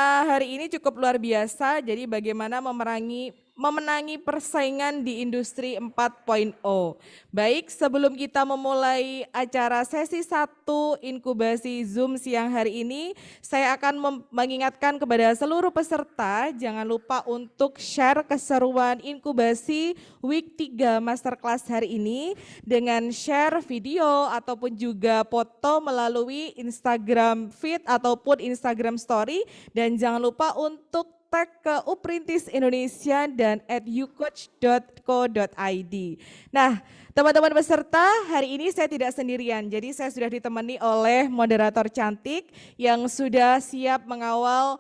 tema hari ini cukup luar biasa, jadi bagaimana memenangi persaingan di industri 4.0. Baik, sebelum kita memulai acara sesi 1 inkubasi Zoom siang hari ini, saya akan mengingatkan kepada seluruh peserta, jangan lupa untuk share keseruan inkubasi week 3 masterclass hari ini dengan share video ataupun juga foto melalui Instagram feed ataupun Instagram story, dan jangan lupa untuk tag ke Uprintis Indonesia dan @ucoach.co.id. Nah, teman-teman peserta, hari ini saya tidak sendirian, jadi saya sudah ditemani oleh moderator cantik yang sudah siap mengawal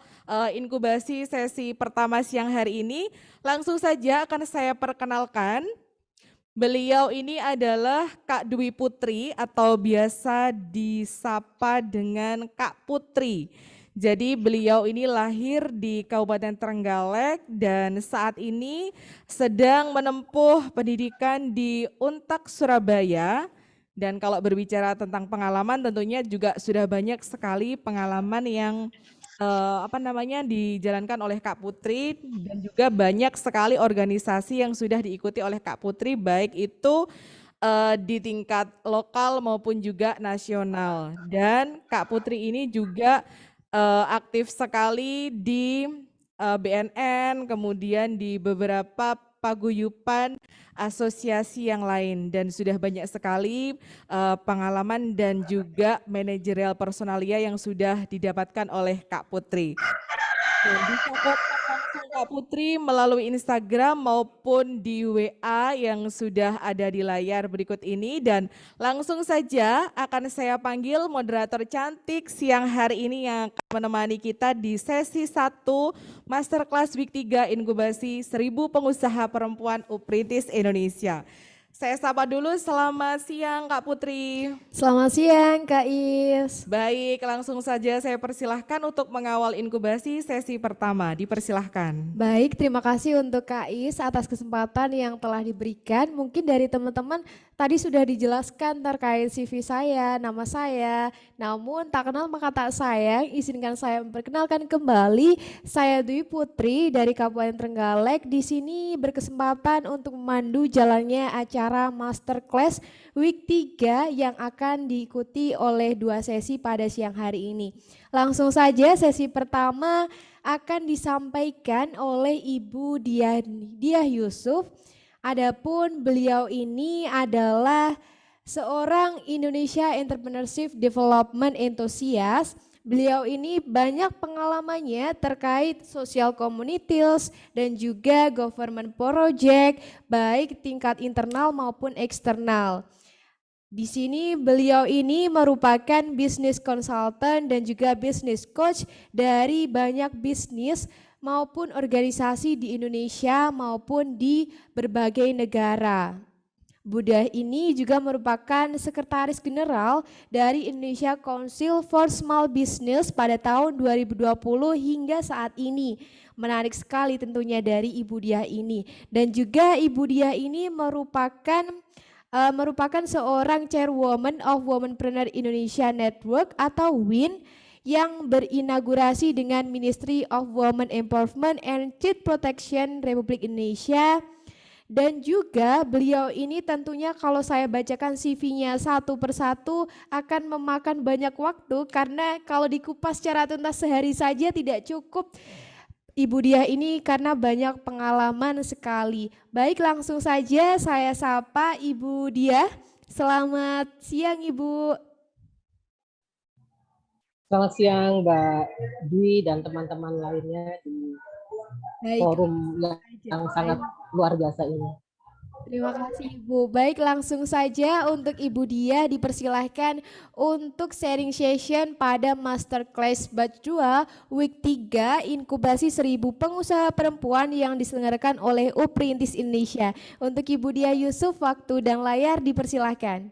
inkubasi sesi pertama siang hari ini. Langsung saja akan saya perkenalkan. Beliau ini adalah Kak Dwi Putri atau biasa disapa dengan Kak Putri. Jadi beliau ini lahir di Kabupaten Trenggalek dan saat ini sedang menempuh pendidikan di Untak Surabaya. Dan kalau berbicara tentang pengalaman, tentunya juga sudah banyak sekali pengalaman yang dijalankan oleh Kak Putri, dan juga banyak sekali organisasi yang sudah diikuti oleh Kak Putri, baik itu di tingkat lokal maupun juga nasional. Dan Kak Putri ini juga aktif sekali di BNN, kemudian di beberapa paguyuban asosiasi yang lain, dan sudah banyak sekali pengalaman dan juga manajerial personalia yang sudah didapatkan oleh Kak Putri. Dan bisa kontak langsung Kak Putri melalui Instagram maupun di WA yang sudah ada di layar berikut ini. Dan langsung saja akan saya panggil moderator cantik siang hari ini yang akan menemani kita di sesi 1 Masterclass Week 3 Inkubasi 1000 Pengusaha Perempuan Uprintis Indonesia. Saya sapa dulu, selamat siang Kak Putri. Selamat siang Kak Is. Baik, langsung saja saya persilahkan untuk mengawal inkubasi sesi pertama. Dipersilahkan. Baik, terima kasih untuk Kak Is atas kesempatan yang telah diberikan. Mungkin dari teman-teman tadi sudah dijelaskan terkait CV saya, nama saya. Namun tak kenal maka tak sayang, izinkan saya memperkenalkan kembali. Saya Dwi Putri dari Kabupaten Trenggalek. Di sini berkesempatan untuk memandu jalannya acara Masterclass Week 3 yang akan diikuti oleh 2 sesi pada siang hari ini. Langsung saja sesi pertama akan disampaikan oleh Ibu Diah Yusuf. Adapun beliau ini adalah seorang Indonesia Entrepreneurship Development Enthusiast. Beliau ini banyak pengalamannya terkait social communities dan juga government project, baik tingkat internal maupun eksternal. Di sini beliau ini merupakan business consultant dan juga business coach dari banyak bisnis maupun organisasi di Indonesia maupun di berbagai negara. Budah ini juga merupakan sekretaris general dari Indonesia Council for Small Business pada tahun 2020 hingga saat ini. Menarik sekali tentunya dari Ibu Diah ini. Dan juga Ibu Diah ini merupakan seorang chairwoman of Womenpreneur Indonesia Network atau WIN yang berinaugurasi dengan Ministry of Women Empowerment and Child Protection Republik Indonesia. Dan juga beliau ini tentunya kalau saya bacakan CV-nya satu persatu akan memakan banyak waktu, karena kalau dikupas secara tuntas sehari saja tidak cukup Ibu Diah ini karena banyak pengalaman sekali. Baik, langsung saja saya sapa Ibu Diah. Selamat siang Ibu. Selamat siang Mbak Dwi dan teman-teman lainnya di forum yang sangat luar biasa ini. Terima kasih Ibu. Baik, langsung saja untuk Ibu Diah dipersilahkan untuk sharing session pada Masterclass Batch 2 Week 3 Inkubasi 1000 Pengusaha Perempuan yang diselenggarakan oleh Uprintis Indonesia. Untuk Ibu Diah Yusuf, waktu dan layar dipersilahkan.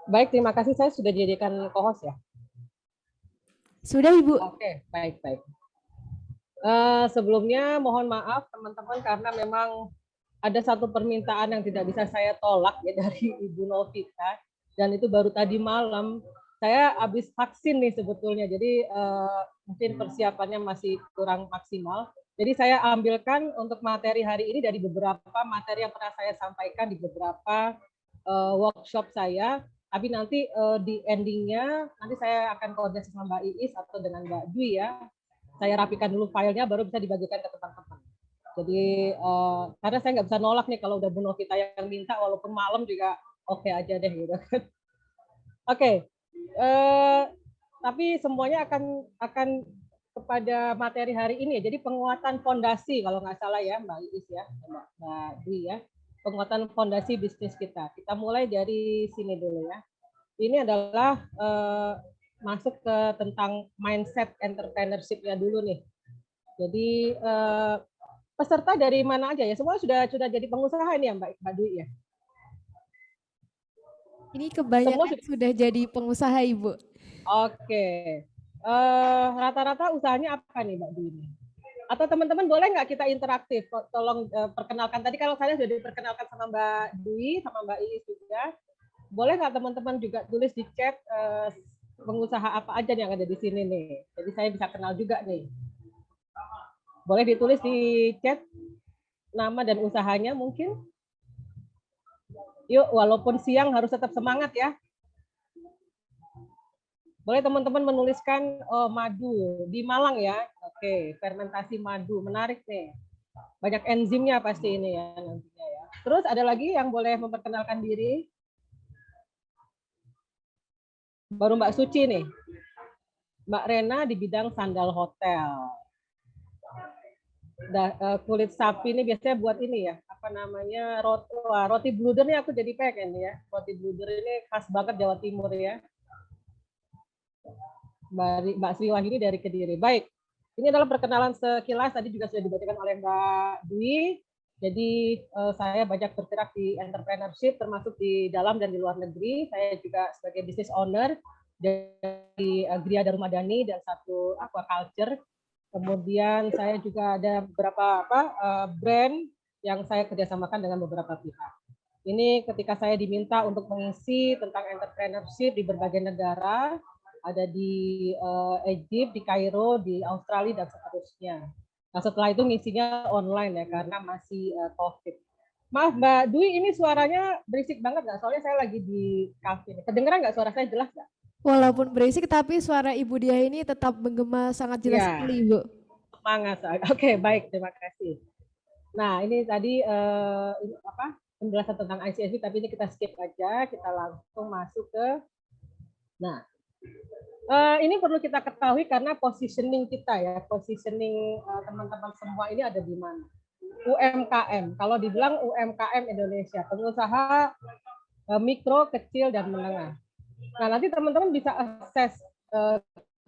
Baik, terima kasih. Saya sudah dijadikan co-host ya? Sudah Ibu. Oke, baik. Sebelumnya mohon maaf teman-teman karena memang ada satu permintaan yang tidak bisa saya tolak ya dari Ibu Novita, dan itu baru tadi malam Saya habis vaksin nih sebetulnya, jadi mungkin persiapannya masih kurang maksimal. Jadi saya ambilkan untuk materi hari ini dari beberapa materi yang pernah saya sampaikan di beberapa workshop saya. Tapi nanti di endingnya nanti saya akan koordinasi sama Mbak Iis atau dengan Mbak Dwi ya. Saya rapikan dulu filenya baru bisa dibagikan ke teman-teman. Jadi karena saya nggak bisa nolak nih kalau udah Bu Novita yang minta, walaupun malam juga oke aja deh gitu. Oke, tapi semuanya akan kepada materi hari ini. Jadi penguatan fondasi kalau nggak salah ya Mbak Iis ya, Mbak Dwi ya, penguatan fondasi bisnis kita. Kita mulai dari sini dulu ya. Ini adalah masuk ke tentang mindset entrepreneurship-nya dulu nih. Jadi peserta dari mana aja ya? Semua sudah jadi pengusaha ini ya Mbak Dwi ya? Ini kebanyakan sudah jadi pengusaha, Ibu. Oke. Rata-rata usahanya apa nih Mbak Dwi? Atau teman-teman boleh nggak kita interaktif? Tolong perkenalkan. Tadi kalau saya sudah diperkenalkan sama Mbak Dwi, sama Mbak Iis juga. Boleh nggak teman-teman juga tulis di chat pengusaha apa aja yang ada di sini nih. Jadi saya bisa kenal juga nih. Boleh ditulis di chat nama dan usahanya mungkin. Yuk, walaupun siang harus tetap semangat ya. Boleh teman-teman menuliskan madu di Malang ya. Oke, fermentasi madu, menarik nih. Banyak enzimnya pasti ini ya nantinya ya. Terus ada lagi yang boleh memperkenalkan diri? Baru Mbak Suci nih. Mbak Rena di bidang sandal hotel. Kulit sapi ini biasanya buat ini ya, apa namanya, roti bluder nih aku jadi pengen ya. Roti bluder ini khas banget Jawa Timur ya. Mbak Sri Wahyuni dari Kediri. Baik, ini adalah perkenalan sekilas, tadi juga sudah dibacakan oleh Mbak Dwi. Jadi saya banyak bergerak di entrepreneurship, termasuk di dalam dan di luar negeri. Saya juga sebagai business owner dari Gria Darumadani dan satu aquaculture. Kemudian saya juga ada beberapa brand yang saya kerjasamakan dengan beberapa pihak. Ini ketika saya diminta untuk mengisi tentang entrepreneurship di berbagai negara, ada di Egypt, di Kairo, di Australia, dan seterusnya. Nah setelah itu ngisinya online ya, karena masih COVID. Maaf Mbak Dwi, ini suaranya berisik banget nggak? Soalnya saya lagi di kafe. Kedengeran nggak suara saya, jelas nggak? Walaupun berisik, tapi suara Ibu Dia ini tetap menggema sangat jelas Ya, sekali, Ibu. semangat. Oke, baik, terima kasih. Nah, ini tadi penjelasan tentang ICSV, tapi ini kita skip aja, kita langsung masuk ke. Nah, ini perlu kita ketahui karena positioning kita ya, positioning teman-teman semua ini ada di mana? UMKM. Kalau dibilang UMKM Indonesia, pengusaha mikro, kecil, dan menengah. Nah, nanti teman-teman bisa akses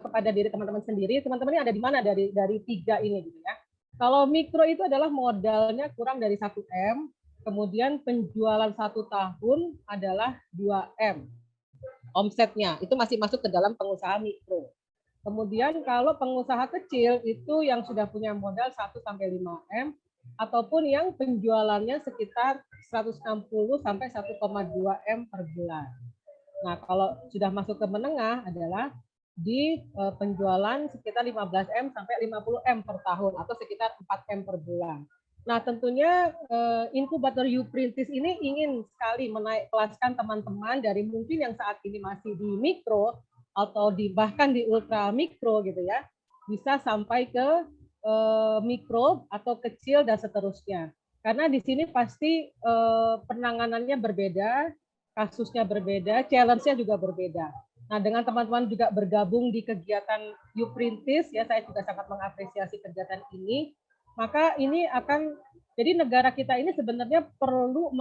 kepada diri teman-teman sendiri, teman-teman ini ada di mana dari tiga ini gitu ya. Kalau mikro itu adalah modalnya kurang dari 1M, kemudian penjualan 1 tahun adalah 2M. Omsetnya itu masih masuk ke dalam pengusaha mikro. Kemudian kalau pengusaha kecil itu yang sudah punya modal 1 sampai 5M ataupun yang penjualannya sekitar 160 sampai 1,2M per bulan. Nah, kalau sudah masuk ke menengah adalah di penjualan sekitar 15M sampai 50M per tahun atau sekitar 4M per bulan. Nah, tentunya inkubator YouPrintis ini ingin sekali menaik kelaskan teman-teman dari mungkin yang saat ini masih di mikro atau bahkan di ultra mikro gitu ya, bisa sampai ke mikro atau kecil dan seterusnya. Karena di sini pasti penanganannya berbeda, kasusnya berbeda, challenge-nya juga berbeda. Nah, dengan teman-teman juga bergabung di kegiatan YouPrintis, ya saya juga sangat mengapresiasi kegiatan ini. Maka ini akan, jadi negara kita ini sebenarnya perlu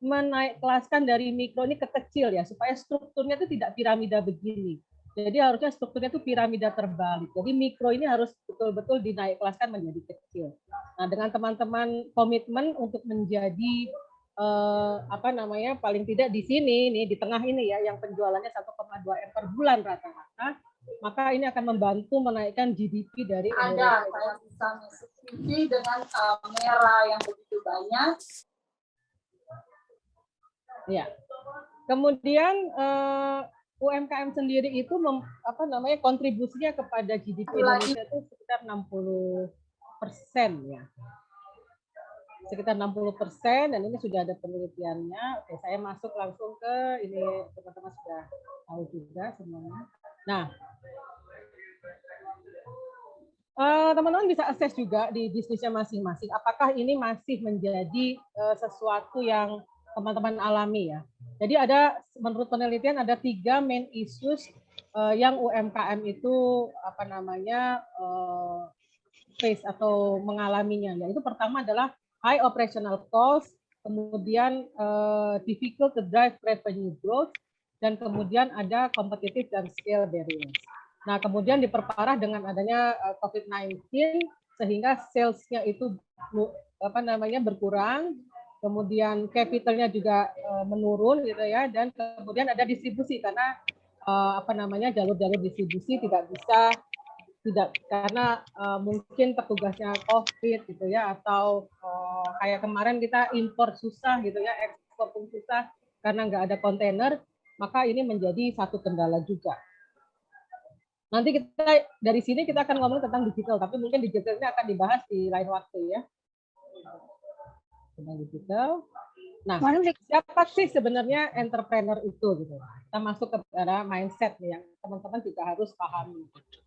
menaik kelaskan dari mikro ini ke kecil ya, supaya strukturnya itu tidak piramida begini. Jadi harusnya strukturnya itu piramida terbalik. Jadi mikro ini harus betul-betul dinaik kelaskan menjadi kecil. Nah, dengan teman-teman komitmen untuk menjadi paling tidak di sini nih di tengah ini ya yang penjualannya 1,2M per bulan rata-rata, maka ini akan membantu menaikkan GDP dari Indonesia. Saya bisa CCTV dengan kamera yang begitu banyak. Ya. Kemudian UMKM sendiri itu kontribusinya kepada GDP Indonesia itu sekitar 60% ya. Sekitar 60%, dan ini sudah ada penelitiannya. Oke, saya masuk langsung ke ini, teman-teman sudah tahu juga semuanya. Nah, teman-teman bisa akses juga di bisnisnya masing-masing. Apakah ini masih menjadi sesuatu yang teman-teman alami ya? Jadi menurut penelitian ada 3 main issues yang UMKM itu face atau mengalaminya. Yaitu pertama adalah high operational cost, kemudian difficult to drive revenue growth, dan kemudian ada competitive dan scale barriers. Nah, kemudian diperparah dengan adanya COVID-19 sehingga sales-nya itu berkurang, kemudian capital-nya juga menurun gitu ya, dan kemudian ada distribusi karena jalur-jalur distribusi karena mungkin petugasnya COVID gitu ya, atau kayak kemarin kita impor susah gitu ya, ekspor pun susah karena nggak ada kontainer, maka ini menjadi satu kendala juga. Nanti dari sini kita akan ngomong tentang digital, tapi mungkin digitalnya akan dibahas di lain waktu ya. Tentang digital. Nah, siapa sih sebenarnya entrepreneur itu gitu? Kita masuk ke mindset nih yang teman-teman juga harus pahami.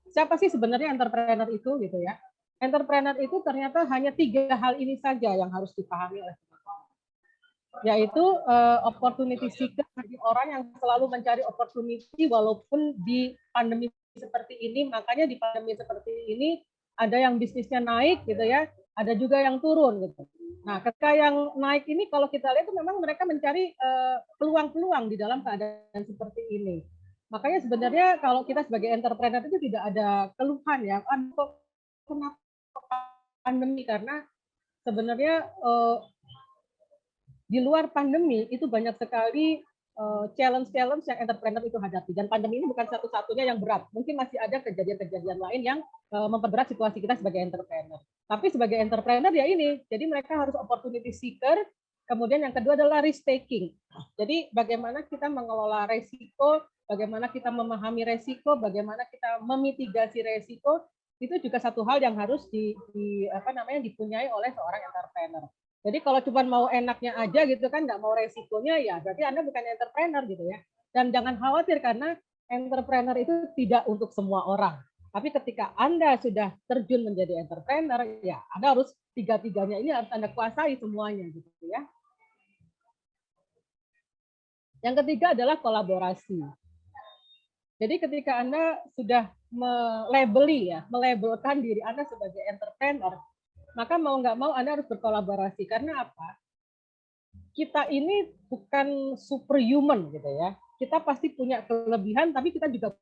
Siapa sih sebenarnya entrepreneur itu gitu ya? Entrepreneur itu ternyata hanya 3 hal ini saja yang harus dipahami oleh teman-teman. Yaitu opportunity seeker, bagi orang yang selalu mencari opportunity walaupun di pandemi seperti ini. Makanya di pandemi seperti ini ada yang bisnisnya naik gitu ya, ada juga yang turun gitu. Nah, ketika yang naik ini kalau kita lihat itu memang mereka mencari peluang-peluang di dalam keadaan seperti ini. Makanya sebenarnya kalau kita sebagai entrepreneur itu tidak ada keluhan ya, kenapa pandemi, karena sebenarnya di luar pandemi itu banyak sekali challenge-challenge yang entrepreneur itu hadapi, dan pandemi ini bukan satu-satunya yang berat. Mungkin masih ada kejadian-kejadian lain yang memperberat situasi kita sebagai entrepreneur. Tapi sebagai entrepreneur ya ini, jadi mereka harus opportunity seeker. Kemudian yang kedua adalah risk taking. Jadi bagaimana kita mengelola resiko, bagaimana kita memahami resiko, bagaimana kita memitigasi resiko, itu juga satu hal yang harus dipunyai oleh seorang entrepreneur. Jadi kalau cuma mau enaknya aja gitu kan, nggak mau resikonya, ya berarti Anda bukan entrepreneur gitu ya. Dan jangan khawatir karena entrepreneur itu tidak untuk semua orang. Tapi ketika Anda sudah terjun menjadi entrepreneur, ya Anda harus tiga-tiganya ini harus Anda kuasai semuanya gitu ya. Yang ketiga adalah kolaborasi. Jadi ketika Anda sudah melabelkan diri Anda sebagai entrepreneur, maka mau nggak mau Anda harus berkolaborasi. Karena apa? Kita ini bukan superhuman gitu ya. Kita pasti punya kelebihan, tapi kita juga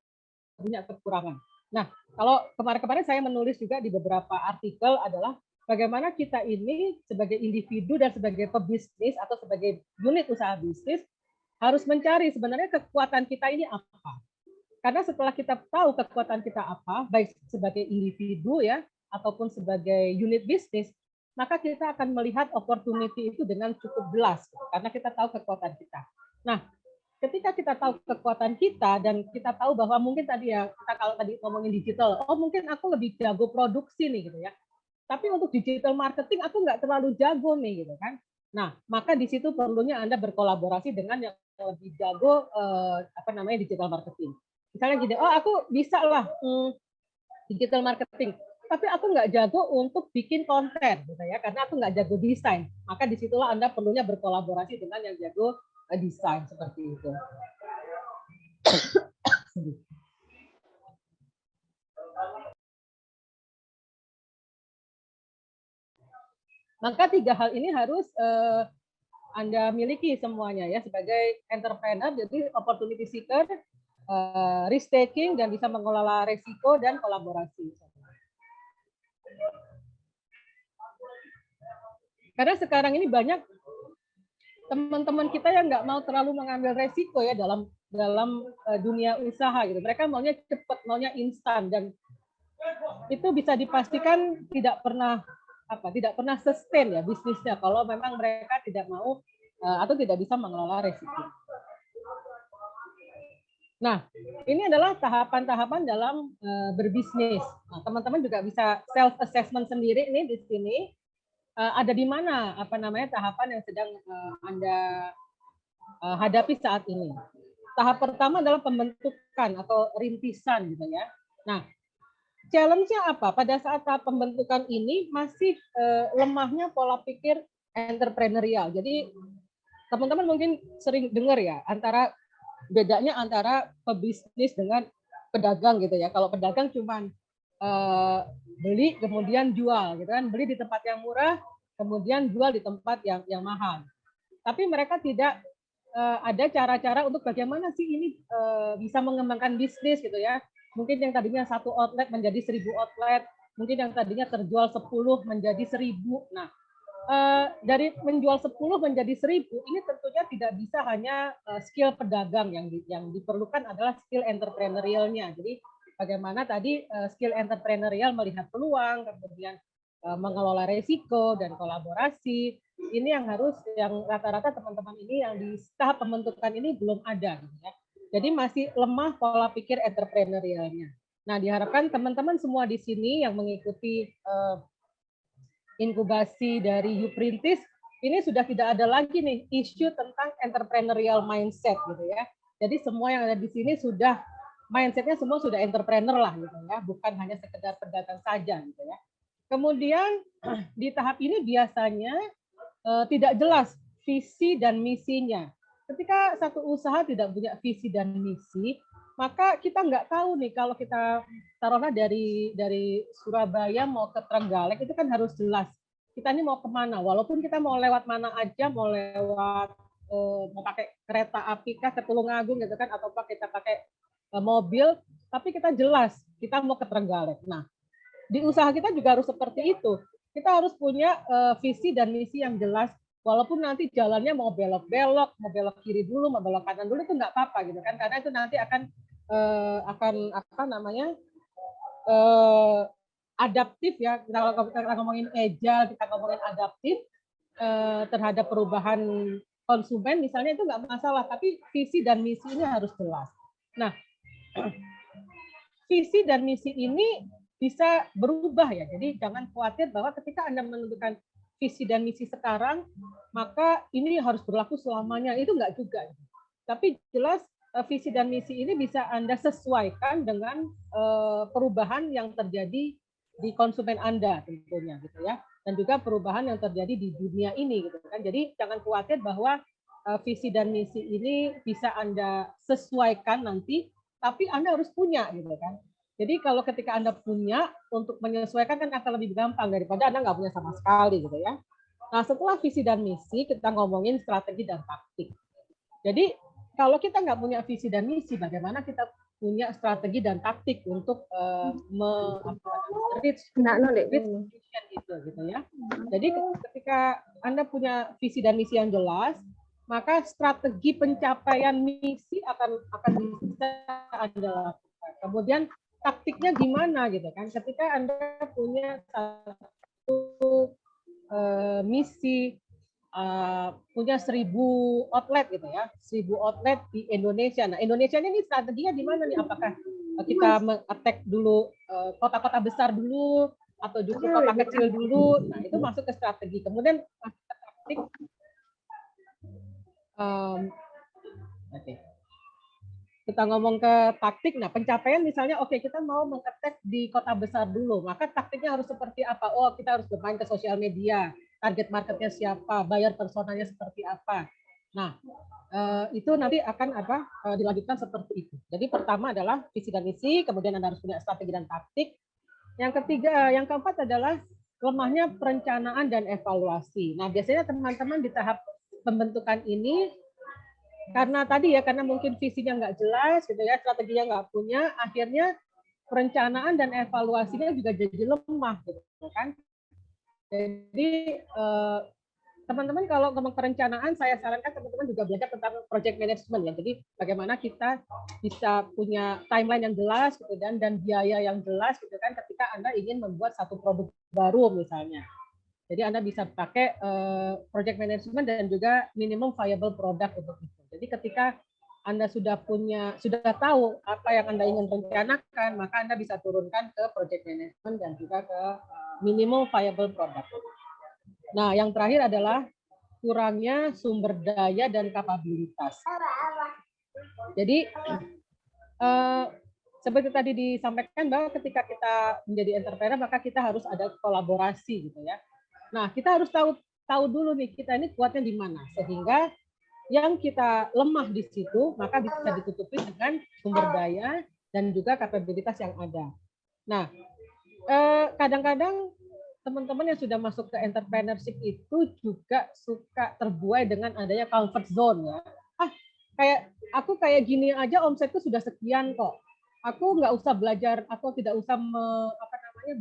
punya kekurangan. Nah, kalau kemarin-kemarin saya menulis juga di beberapa artikel adalah bagaimana kita ini sebagai individu dan sebagai pebisnis atau sebagai unit usaha bisnis harus mencari sebenarnya kekuatan kita ini apa. Karena setelah kita tahu kekuatan kita apa, baik sebagai individu ya, ataupun sebagai unit bisnis, maka kita akan melihat opportunity itu dengan cukup jelas, karena kita tahu kekuatan kita. Nah, ketika kita tahu kekuatan kita dan kita tahu bahwa mungkin tadi ya, kita kalau tadi ngomongin digital, oh mungkin aku lebih jago produksi nih gitu ya. Tapi untuk digital marketing aku nggak terlalu jago nih gitu kan. Nah, maka di situ perlunya Anda berkolaborasi dengan yang lebih jago digital marketing. Misalnya gini, oh aku bisa lah digital marketing, tapi aku nggak jago untuk bikin konten gitu ya, karena aku nggak jago desain. Maka disitulah Anda perlunya berkolaborasi dengan yang jago desain seperti itu. Maka 3 hal ini harus Anda miliki semuanya ya sebagai entrepreneur. Jadi opportunity seeker, risk taking, dan bisa mengelola resiko dan kolaborasi. Karena sekarang ini banyak teman-teman kita yang nggak mau terlalu mengambil resiko ya dalam dunia usaha gitu. Mereka maunya cepat, maunya instan, dan itu bisa dipastikan tidak pernah sustain ya bisnisnya kalau memang mereka tidak mau atau tidak bisa mengelola resiko. Nah, ini adalah tahapan-tahapan dalam berbisnis. Nah, teman-teman juga bisa self assessment sendiri nih di sini. Ada di mana tahapan yang sedang Anda hadapi saat ini. Tahap pertama adalah pembentukan atau rintisan gitu ya. Nah, challenge-nya apa? Pada saat tahap pembentukan ini masih lemahnya pola pikir entrepreneurial. Jadi teman-teman mungkin sering dengar ya bedanya antara pebisnis dengan pedagang gitu ya. Kalau pedagang cuman beli kemudian jual gitu kan, beli di tempat yang murah kemudian jual di tempat yang mahal. Tapi mereka tidak ada cara-cara untuk bagaimana sih ini bisa mengembangkan bisnis gitu ya. Mungkin yang tadinya 1 outlet menjadi 1.000 outlet, mungkin yang tadinya terjual 10 menjadi 1.000. Nah, dari menjual 10 menjadi 1.000 ini tentunya tidak bisa hanya skill pedagang, yang diperlukan adalah skill entrepreneurialnya. Jadi bagaimana tadi skill entrepreneurial melihat peluang, kemudian mengelola resiko dan kolaborasi. Ini yang rata-rata teman-teman ini yang di tahap pembentukan ini belum ada gitu ya. Jadi masih lemah pola pikir entrepreneurialnya. Nah, diharapkan teman-teman semua di sini yang mengikuti inkubasi dari Uprintis ini sudah tidak ada lagi nih isu tentang entrepreneurial mindset gitu ya. Jadi semua yang ada di sini sudah mindsetnya semua sudah entrepreneur lah gitu ya, bukan hanya sekedar pedagang saja gitu ya. Kemudian di tahap ini biasanya tidak jelas visi dan misinya. Ketika satu usaha tidak punya visi dan misi, maka kita nggak tahu nih kalau kita taruhlah dari Surabaya mau ke Trenggalek itu kan harus jelas kita ini mau kemana. Walaupun kita mau lewat mana aja, mau lewat mau pakai kereta api kah ke Tulungagung gitu kan, atau kita pakai mobil, tapi kita jelas kita mau ke Trenggalek. Nah, di usaha kita juga harus seperti itu. Kita harus punya visi dan misi yang jelas. Walaupun nanti jalannya mau belok-belok, mau belok kiri dulu, mau belok kanan dulu itu nggak apa-apa gitu kan, karena itu nanti akan adaptif ya. Kita ngomongin agile, kita ngomongin adaptif terhadap perubahan konsumen misalnya itu nggak masalah, tapi visi dan misi ini harus jelas. Nah, visi dan misi ini bisa berubah ya. Jadi jangan khawatir bahwa ketika Anda menentukan visi dan misi sekarang, maka ini harus berlaku selamanya. Itu enggak juga. Tapi jelas visi dan misi ini bisa Anda sesuaikan dengan perubahan yang terjadi di konsumen Anda tentunya gitu ya. Dan juga perubahan yang terjadi di dunia ini gitu kan. Jadi jangan khawatir bahwa visi dan misi ini bisa Anda sesuaikan nanti, tapi Anda harus punya gitu kan. Jadi kalau ketika Anda punya, untuk menyesuaikan kan akan lebih gampang daripada Anda nggak punya sama sekali gitu ya. Nah, setelah visi dan misi, kita ngomongin strategi dan taktik. Jadi kalau kita nggak punya visi dan misi, bagaimana kita punya strategi dan taktik untuk reach vision itu gitu ya. Jadi ketika Anda punya visi dan misi yang jelas, maka strategi pencapaian misi akan bisa Anda lakukan. Kemudian taktiknya gimana gitu kan? Ketika Anda punya satu misi punya 1.000 outlet gitu ya, 1.000 outlet di Indonesia. Nah, Indonesia ini strateginya di mana nih? Apakah kita meng-attack dulu kota-kota besar dulu atau justru kota kecil dulu? Nah, itu masuk ke strategi. Kemudian masuk ke taktik. Kita ngomong ke taktik, nah pencapaian misalnya kita mau meng-attack di kota besar dulu, maka taktiknya harus seperti apa? Oh, kita harus bermain ke sosial media, target marketnya siapa, buyer personanya seperti apa. Nah, itu nanti akan dilanjutkan seperti itu. Jadi pertama adalah visi dan misi, kemudian Anda harus punya strategi dan taktik. Yang keempat adalah lemahnya perencanaan dan evaluasi. Nah, biasanya teman-teman di tahap pembentukan ini karena mungkin visinya nggak jelas gitu ya, strateginya nggak punya, akhirnya perencanaan dan evaluasinya juga jadi lemah gitu kan. Jadi teman-teman kalau ngomong perencanaan, saya sarankan teman-teman juga belajar tentang project management ya. Jadi bagaimana kita bisa punya timeline yang jelas gitu dan biaya yang jelas gitu kan ketika Anda ingin membuat satu produk baru misalnya. Jadi Anda bisa pakai project management dan juga minimum viable product untuk itu. Jadi ketika Anda sudah tahu apa yang Anda ingin rencanakan, maka Anda bisa turunkan ke project management dan juga ke minimum viable product. Nah, yang terakhir adalah kurangnya sumber daya dan kapabilitas. Jadi seperti tadi disampaikan bahwa ketika kita menjadi entrepreneur maka kita harus ada kolaborasi gitu ya. Nah, kita harus tahu dulu nih kita ini kuatnya di mana sehingga yang kita lemah di situ maka bisa ditutupi dengan sumber daya dan juga kapabilitas yang ada. Nah, kadang-kadang teman-teman yang sudah masuk ke entrepreneurship itu juga suka terbuai dengan adanya comfort zone ya. Aku kayak gini aja omsetku sudah sekian kok. Aku nggak usah belajar atau tidak usah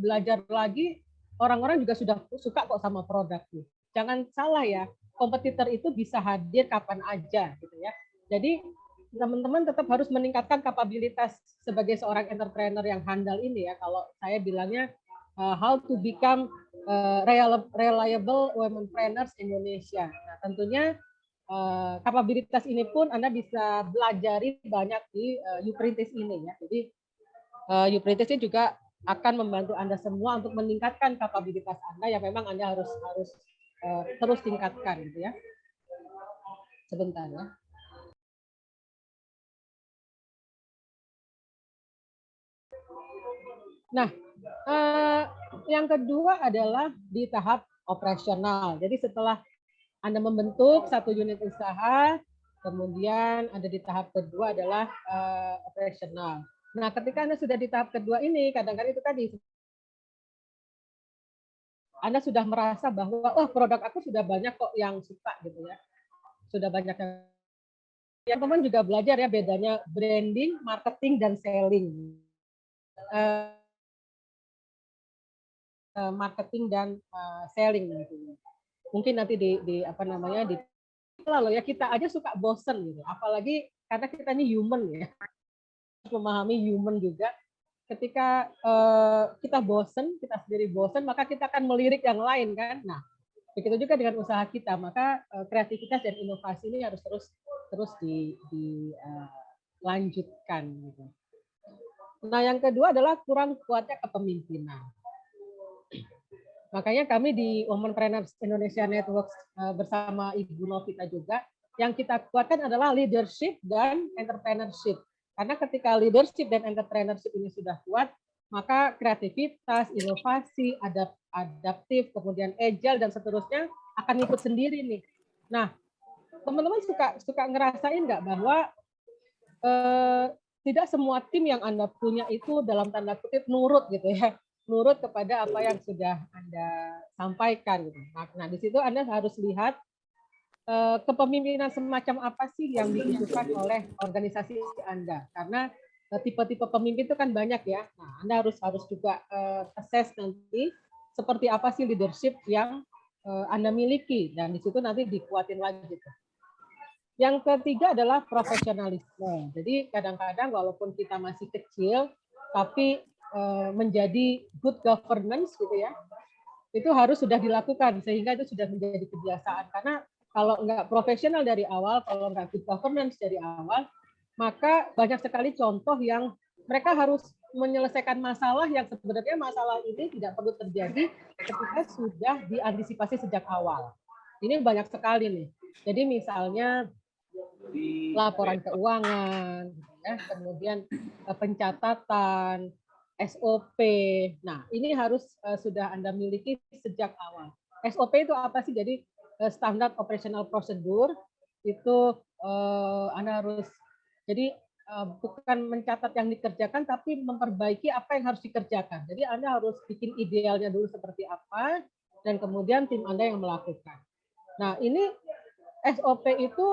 belajar lagi. Orang-orang juga sudah suka kok sama produkku. Jangan salah ya, kompetitor itu bisa hadir kapan aja gitu ya. Jadi teman-teman tetap harus meningkatkan kapabilitas sebagai seorang entrepreneur yang handal ini ya. Kalau saya bilangnya how to become reliable womenpreneurs Indonesia. Nah, tentunya kapabilitas ini pun Anda bisa belajari banyak di Uprintis ini ya. Jadi Uprintis ini juga akan membantu Anda semua untuk meningkatkan kapabilitas Anda yang memang Anda harus terus tingkatkan gitu ya. Sebentar ya. Nah, yang kedua adalah di tahap operasional. Jadi setelah Anda membentuk satu unit usaha, kemudian ada di tahap kedua adalah operasional. Nah, ketika Anda sudah di tahap kedua ini, kadang-kadang itu tadi, Anda sudah merasa bahwa, oh produk aku sudah banyak kok yang suka gitu ya. Sudah banyak yang teman juga belajar ya bedanya branding, marketing, dan selling. Marketing dan selling mungkin nanti di lalu ya kita aja suka bosen gitu, apalagi karena kita ini human ya, memahami human juga. Ketika kita sendiri bosen, maka kita akan melirik yang lain kan. Nah, begitu juga dengan usaha kita, maka kreativitas dan inovasi ini harus terus dilanjutkan gitu. Nah, yang kedua adalah kurang kuatnya kepemimpinan. Makanya kami di Womenpreneurs Indonesia Network bersama Ibu Novita juga, yang kita kuatkan adalah leadership dan entrepreneurship. Karena ketika leadership dan entrepreneurship ini sudah kuat, maka kreativitas, inovasi, adaptif, kemudian agile, dan seterusnya akan ikut sendiri nih. Nah, teman-teman suka ngerasain nggak bahwa tidak semua tim yang Anda punya itu dalam tanda kutip nurut gitu ya, nurut kepada apa yang sudah Anda sampaikan gitu. Nah, di situ Anda harus lihat kepemimpinan semacam apa sih yang dibutuhkan oleh organisasi Anda, karena tipe-tipe pemimpin itu kan banyak ya. Nah, Anda harus juga assess nanti seperti apa sih leadership yang Anda miliki, dan di situ nanti dikuatin lagi gitu. Yang ketiga adalah profesionalisme. Jadi kadang-kadang walaupun kita masih kecil, tapi menjadi good governance gitu ya, itu harus sudah dilakukan sehingga itu sudah menjadi kebiasaan. Karena kalau nggak profesional dari awal, kalau nggak good governance dari awal, maka banyak sekali contoh yang mereka harus menyelesaikan masalah yang sebenarnya masalah ini tidak perlu terjadi ketika sudah diantisipasi sejak awal. Ini banyak sekali nih. Jadi misalnya laporan keuangan, ya, kemudian pencatatan, SOP. Nah, ini harus sudah Anda miliki sejak awal. SOP itu apa sih? Jadi standard operational procedure itu Anda harus, jadi bukan mencatat yang dikerjakan, tapi memperbaiki apa yang harus dikerjakan. Jadi Anda harus bikin idealnya dulu seperti apa, dan kemudian tim Anda yang melakukan. Nah, ini SOP itu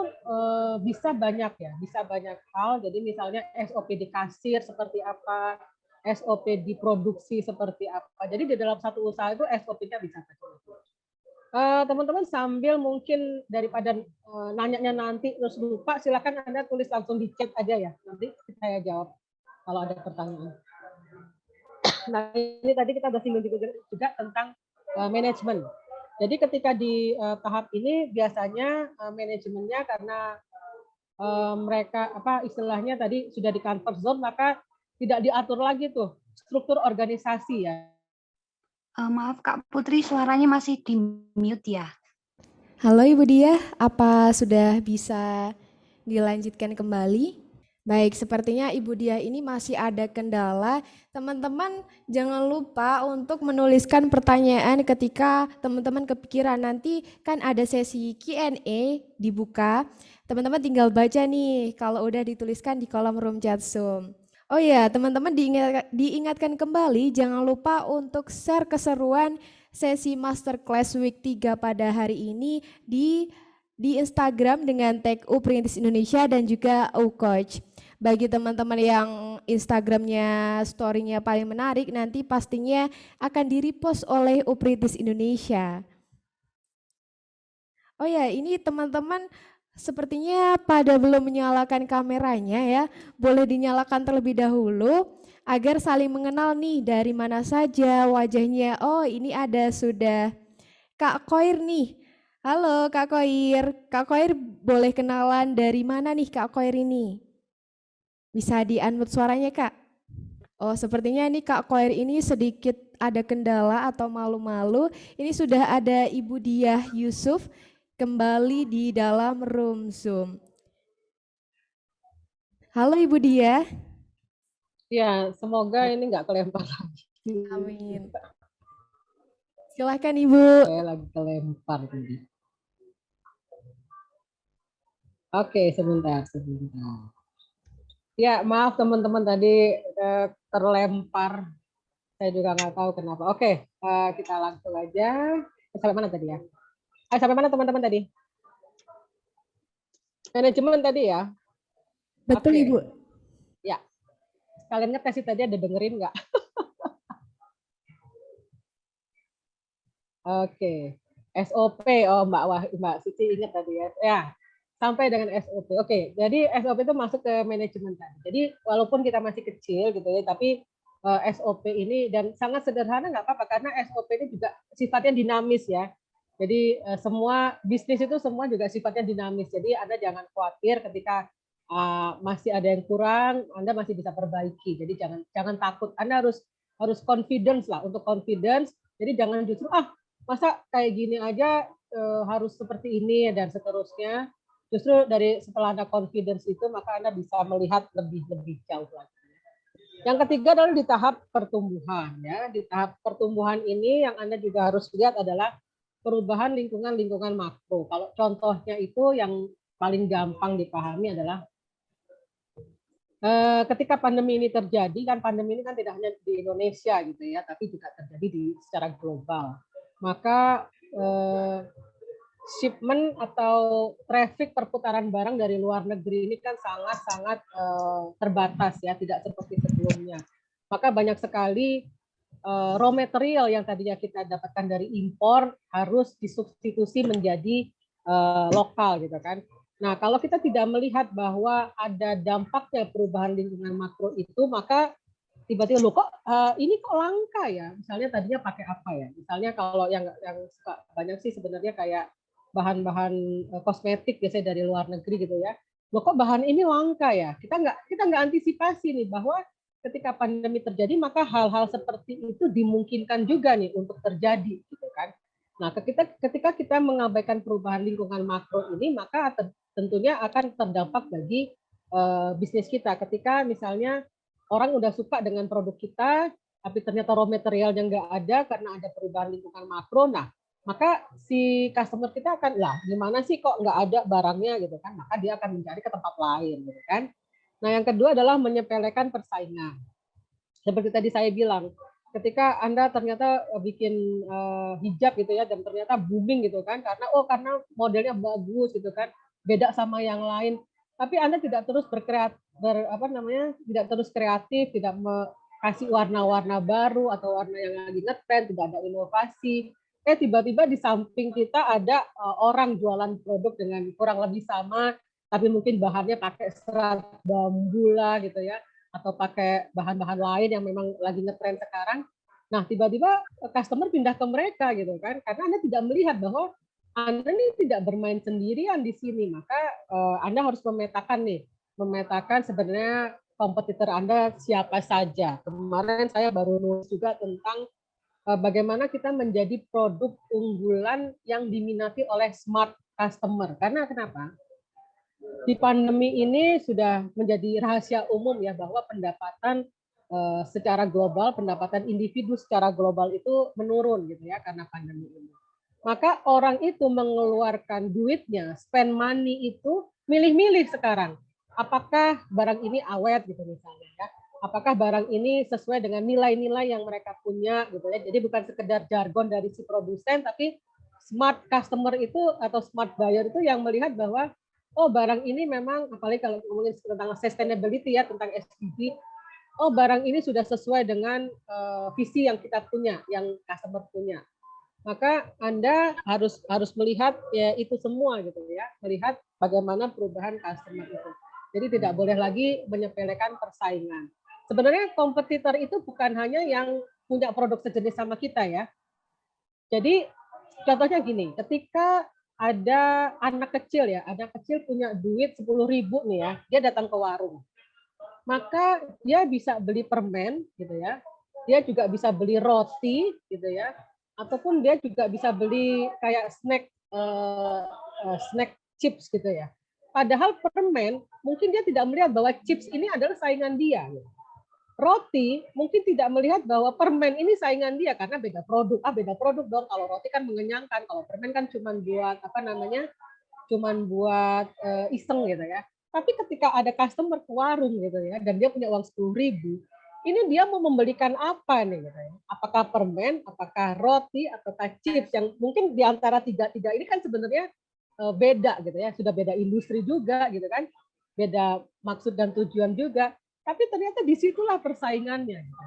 bisa banyak ya, bisa banyak hal. Jadi misalnya SOP di kasir seperti apa, SOP di produksi seperti apa. Jadi di dalam satu usaha itu SOP-nya bisa macam-macam. Teman-teman sambil mungkin daripada nanyanya nanti terus lupa, silakan Anda tulis langsung di chat aja ya. Nanti saya jawab kalau ada pertanyaan. Nah, ini tadi kita sudah singgung juga tentang manajemen. Jadi ketika di tahap ini biasanya manajemennya karena mereka apa istilahnya tadi sudah di comfort zone, maka tidak diatur lagi tuh struktur organisasi ya. Maaf Kak Putri, suaranya masih di mute ya. Halo Ibu Diah, apa sudah bisa dilanjutkan kembali? Baik, sepertinya Ibu Diah ini masih ada kendala. Teman-teman jangan lupa untuk menuliskan pertanyaan ketika teman-teman kepikiran. Nanti kan ada sesi Q&A dibuka. Teman-teman tinggal baca nih kalau udah dituliskan di kolom room chat Zoom. Oh ya, teman-teman diingatkan kembali jangan lupa untuk share keseruan sesi Masterclass Week 3 pada hari ini di Instagram dengan tag Uprintis Indonesia dan juga Coach. Bagi teman-teman yang Instagramnya story-nya paling menarik, nanti pastinya akan di-repost oleh Uprintis Indonesia. Oh ya, ini teman-teman sepertinya pada belum menyalakan kameranya ya. Boleh dinyalakan terlebih dahulu agar saling mengenal nih dari mana saja wajahnya. Oh, ini ada sudah Kak Koir nih. Halo Kak Koir. Kak Koir boleh kenalan dari mana nih Kak Koir ini? Bisa di-unmute suaranya Kak? Oh, sepertinya ini Kak Koir ini sedikit ada kendala atau malu-malu. Ini sudah ada Ibu Diah Yusuf kembali di dalam room Zoom. Halo Ibu Diah. Ya, semoga ini nggak kelempar lagi. Amin. Silahkan Ibu. Saya lagi kelempar tadi. Oke, sebentar. Ya, maaf teman-teman tadi terlempar. Saya juga nggak tahu kenapa. Oke, kita langsung aja. Sampai mana tadi ya? Sampai mana teman-teman tadi? Manajemen tadi ya? Betul Oke. Ibu. Ya. Kalian ngetes tadi ada dengerin nggak? Oke. SOP. Oh, Mbak Suci ingat tadi ya. Ya. Sampai dengan SOP. Oke. Jadi SOP itu masuk ke manajemen tadi. Jadi walaupun kita masih kecil gitu ya, tapi SOP ini dan sangat sederhana nggak apa-apa karena SOP ini juga sifatnya dinamis ya. Jadi semua bisnis itu semua juga sifatnya dinamis. Jadi Anda jangan khawatir ketika masih ada yang kurang, Anda masih bisa perbaiki. Jadi jangan takut. Anda harus confidence lah untuk confidence. Jadi jangan justru masa kayak gini aja harus seperti ini dan seterusnya. Justru dari setelah Anda confidence itu maka Anda bisa melihat lebih jauh lagi. Yang ketiga adalah di tahap pertumbuhan ya. Di tahap pertumbuhan ini yang Anda juga harus lihat adalah perubahan lingkungan makro. Kalau contohnya itu yang paling gampang dipahami adalah ketika pandemi ini terjadi, kan pandemi ini kan tidak hanya di Indonesia gitu ya, tapi juga terjadi secara global. Maka shipment atau traffic perputaran barang dari luar negeri ini kan sangat terbatas ya, tidak seperti sebelumnya. Maka banyak sekali raw material yang tadinya kita dapatkan dari impor harus disubstitusi menjadi lokal gitu kan. Nah, kalau kita tidak melihat bahwa ada dampaknya perubahan lingkungan makro itu, maka tiba-tiba loh kok ini kok langka ya. Misalnya tadinya pakai apa ya? Misalnya kalau yang suka banyak sih sebenarnya kayak bahan-bahan kosmetik biasanya dari luar negeri gitu ya. Loh kok bahan ini langka ya? Kita nggak antisipasi nih bahwa ketika pandemi terjadi maka hal-hal seperti itu dimungkinkan juga nih untuk terjadi gitu kan. Nah, ketika kita mengabaikan perubahan lingkungan makro ini maka tentunya akan terdampak bagi bisnis kita. Ketika misalnya orang udah suka dengan produk kita tapi ternyata raw materialnya nggak ada karena ada perubahan lingkungan makro, nah maka si customer kita akan lah gimana sih kok nggak ada barangnya gitu kan, maka dia akan mencari ke tempat lain gitu kan. Nah, yang kedua adalah menyepelekan persaingan. Seperti tadi saya bilang, ketika Anda ternyata bikin hijab gitu ya, dan ternyata booming gitu kan, karena modelnya bagus gitu kan, beda sama yang lain. Tapi Anda tidak terus tidak terus kreatif, tidak kasih warna-warna baru atau warna yang lagi ngetren, tidak ada inovasi. Tiba-tiba di samping kita ada orang jualan produk dengan kurang lebih sama, tapi mungkin bahannya pakai serat bambu lah gitu ya, atau pakai bahan-bahan lain yang memang lagi ngetren sekarang. Nah, tiba-tiba customer pindah ke mereka gitu kan, karena Anda tidak melihat bahwa Anda nih tidak bermain sendirian di sini, maka Anda harus memetakan sebenarnya kompetitor Anda siapa saja. Kemarin saya baru nulis juga tentang bagaimana kita menjadi produk unggulan yang diminati oleh smart customer. Karena kenapa? Di pandemi ini sudah menjadi rahasia umum ya bahwa pendapatan secara global, pendapatan individu secara global itu menurun gitu ya karena pandemi ini. Maka orang itu mengeluarkan duitnya, spend money itu milih-milih sekarang. Apakah barang ini awet gitu misalnya ya. Apakah barang ini sesuai dengan nilai-nilai yang mereka punya gitu ya. Jadi bukan sekedar jargon dari si produsen tapi smart customer itu atau smart buyer itu yang melihat bahwa oh barang ini memang apalagi kalau ngomongin tentang sustainability ya tentang SDG, oh barang ini sudah sesuai dengan visi yang kita punya, yang customer punya. Maka Anda harus melihat ya itu semua gitu ya, melihat bagaimana perubahan customer itu. Jadi tidak boleh lagi menyepelekan persaingan. Sebenarnya kompetitor itu bukan hanya yang punya produk sejenis sama kita ya. Jadi contohnya gini, ketika ada anak kecil ya, anak kecil punya duit 10.000 nih ya, dia datang ke warung. Maka dia bisa beli permen gitu ya. Dia juga bisa beli roti gitu ya. Ataupun dia juga bisa beli kayak snack chips gitu ya. Padahal permen mungkin dia tidak melihat bahwa chips ini adalah saingan dia. Roti mungkin tidak melihat bahwa permen ini saingan dia karena beda produk. Beda produk dong. Kalau roti kan mengenyangkan, kalau permen kan cuma buat apa namanya? Cuman buat iseng gitu ya. Tapi ketika ada customer ke warung gitu ya, dan dia punya uang 10.000, ini dia mau membelikan apa nih gitu ya? Apakah permen, apakah roti, ataukah chips yang mungkin di antara tiga ini kan sebenarnya beda gitu ya, sudah beda industri juga gitu kan, beda maksud dan tujuan juga. Tapi ternyata disitulah persaingannya. Gitu.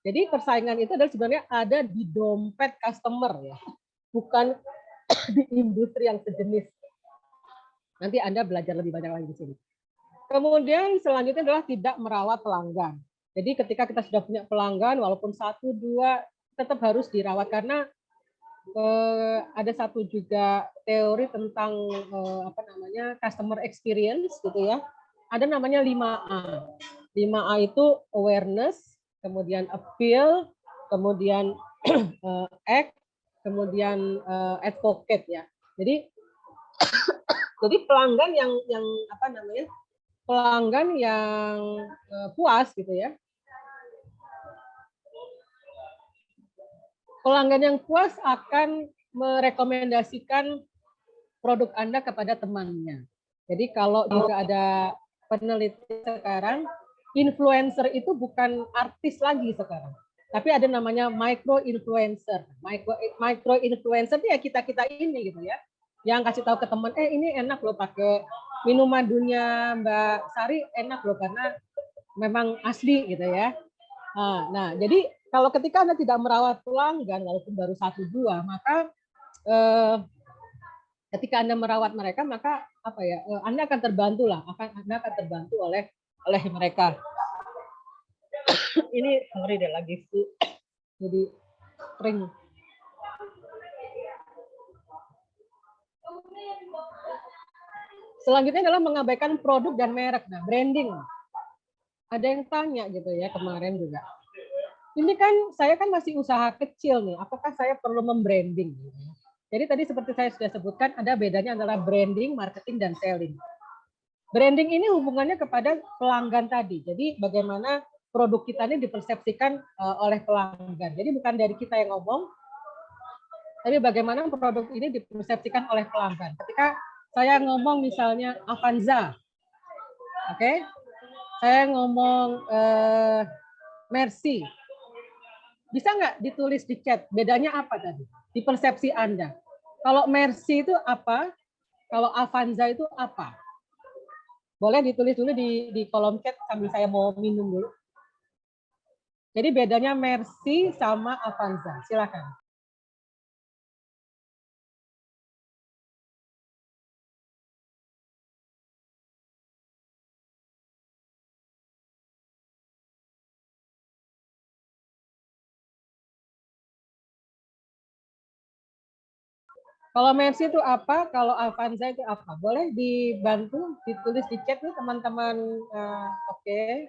Jadi persaingan itu adalah sebenarnya ada di dompet customer ya, bukan di industri yang sejenis. Nanti Anda belajar lebih banyak lagi di sini. Kemudian selanjutnya adalah tidak merawat pelanggan. Jadi ketika kita sudah punya pelanggan, walaupun 1, 2, tetap harus dirawat karena ada satu juga teori tentang apa namanya customer experience gitu ya. Ada namanya 5A. 5A itu awareness, kemudian appeal, kemudian act, kemudian advocate ya. Jadi pelanggan yang apa namanya? Pelanggan yang puas gitu ya. Pelanggan yang puas akan merekomendasikan produk Anda kepada temannya. Jadi kalau juga ada penelitian sekarang, influencer itu bukan artis lagi sekarang. Tapi ada namanya micro influencer. Micro influencer itu ya kita-kita ini gitu ya. Yang kasih tahu ke teman, ini enak loh pakai minuman dunia Mbak Sari enak loh karena memang asli gitu ya. Nah, jadi kalau ketika Anda tidak merawat pelanggan walaupun baru 1, 2, maka ketika Anda merawat mereka maka apa ya? Anda akan terbantu lah, Anda akan terbantu oleh mereka. Ini sorry deh lagi flu. Jadi kering. Selanjutnya adalah mengabaikan produk dan merek. Nah, branding. Ada yang tanya gitu ya kemarin juga. Ini kan saya kan masih usaha kecil nih, apakah saya perlu membranding? Jadi tadi seperti saya sudah sebutkan ada bedanya antara branding, marketing, dan selling. Branding ini hubungannya kepada pelanggan tadi. Jadi bagaimana produk kita ini dipersepsikan oleh pelanggan. Jadi bukan dari kita yang ngomong, tapi bagaimana produk ini dipersepsikan oleh pelanggan. Ketika saya ngomong misalnya Avanza, oke? Saya ngomong Mercy, bisa nggak ditulis di chat? Bedanya apa tadi? Di persepsi Anda. Kalau Mercy itu apa? Kalau Avanza itu apa? Boleh ditulis dulu di kolom chat sambil saya mau minum dulu. Jadi bedanya Mercy sama Avanza. Silakan. Kalau Mercy itu apa? Kalau Avanza itu apa? Boleh dibantu ditulis di chat nih teman-teman. Oke.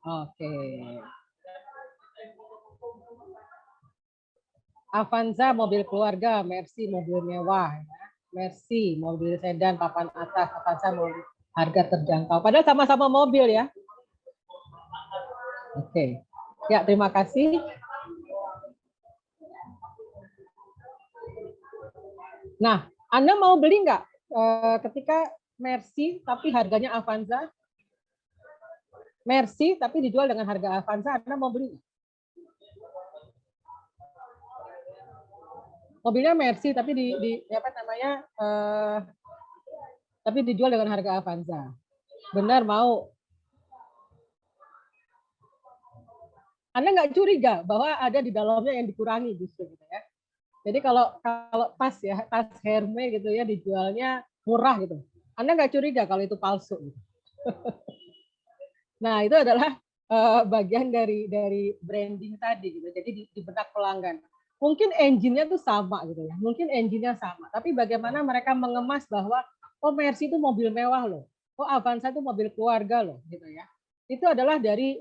Oke. Avanza mobil keluarga, Mercy mobil mewah, ya. Mercy mobil sedan papan atas, Avanza mobil harga terjangkau. Padahal sama-sama mobil ya. Oke. Ya, terima kasih. Nah, Anda mau beli nggak ketika Mercy tapi harganya Avanza? Mercy tapi dijual dengan harga Avanza, Anda mau beli nggak? Mobilnya Mercy tapi apa namanya? Tapi dijual dengan harga Avanza. Benar mau? Anda nggak curiga bahwa ada di dalamnya yang dikurangi justru gitu ya. Jadi kalau tas ya, tas Hermes gitu ya dijualnya murah gitu. Anda nggak curiga kalau itu palsu gitu. Nah, itu adalah bagian dari branding tadi gitu. Jadi di benak pelanggan. Mungkin engine-nya tuh sama gitu ya. Mungkin engine-nya sama, tapi bagaimana mereka mengemas bahwa oh Mercy itu mobil mewah loh. Oh Avanza itu mobil keluarga loh gitu ya. Itu adalah dari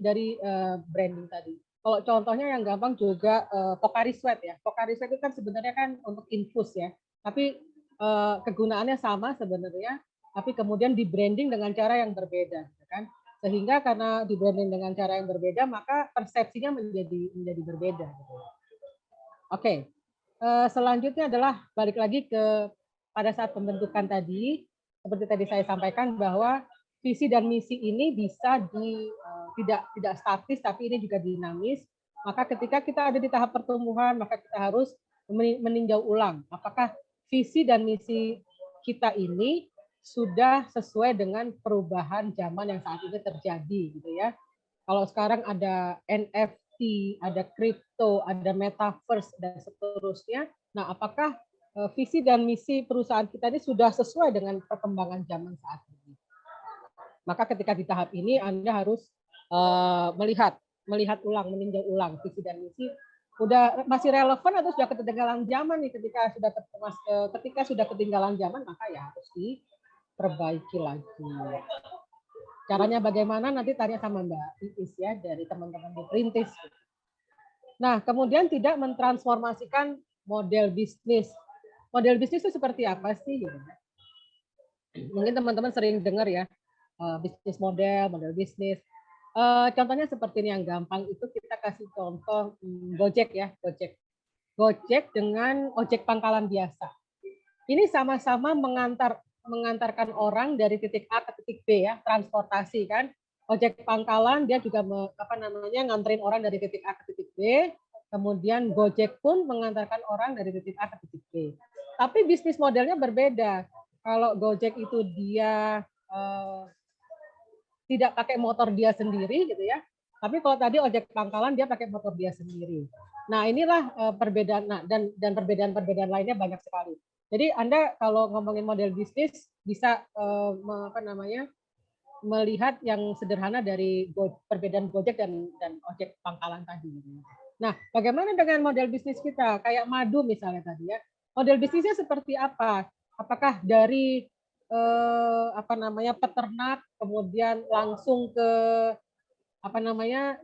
branding tadi. Kalau contohnya yang gampang juga Pocari Sweat ya. Pocari Sweat itu kan sebenarnya kan untuk infus ya. Tapi kegunaannya sama sebenarnya, tapi kemudian di branding dengan cara yang berbeda gitu kan. Sehingga karena di branding dengan cara yang berbeda, maka persepsinya menjadi berbeda. Oke, selanjutnya adalah balik lagi ke pada saat pembentukan tadi, seperti tadi saya sampaikan bahwa visi dan misi ini bisa tidak statis, tapi ini juga dinamis. Maka ketika kita ada di tahap pertumbuhan, maka kita harus meninjau ulang apakah visi dan misi kita ini sudah sesuai dengan perubahan zaman yang saat ini terjadi, gitu ya. Kalau sekarang ada NFT, ada kripto, ada metaverse dan seterusnya. Nah, apakah visi dan misi perusahaan kita ini sudah sesuai dengan perkembangan zaman saat ini? Maka ketika di tahap ini Anda harus melihat ulang, meninjau ulang visi dan misi udah masih relevan atau sudah ketinggalan zaman nih. Ketika sudah ketinggalan zaman, maka ya harus diperbaiki lagi. Caranya bagaimana nanti tanya sama Mbak Iis ya dari teman-teman di Perintis. Nah, kemudian tidak mentransformasikan model bisnis. Model bisnis itu seperti apa sih? Mungkin teman-teman sering dengar ya, bisnis model bisnis. Contohnya seperti ini yang gampang itu kita kasih contoh Gojek ya, Gojek dengan ojek pangkalan biasa. Ini sama-sama mengantarkan orang dari titik A ke titik B ya, transportasi kan. Ojek pangkalan dia juga nganterin orang dari titik A ke titik B. Kemudian Gojek pun mengantarkan orang dari titik A ke titik B. Tapi bisnis modelnya berbeda. Kalau Gojek itu dia tidak pakai motor dia sendiri gitu ya. Tapi kalau tadi ojek pangkalan dia pakai motor dia sendiri. Nah, inilah perbedaan dan perbedaan-perbedaan lainnya banyak sekali. Jadi Anda kalau ngomongin model bisnis bisa melihat yang sederhana dari perbedaan Gojek dan ojek pangkalan tadi. Nah, bagaimana dengan model bisnis kita? Kayak Madu misalnya tadi ya. Model bisnisnya seperti apa? Apakah dari peternak kemudian langsung ke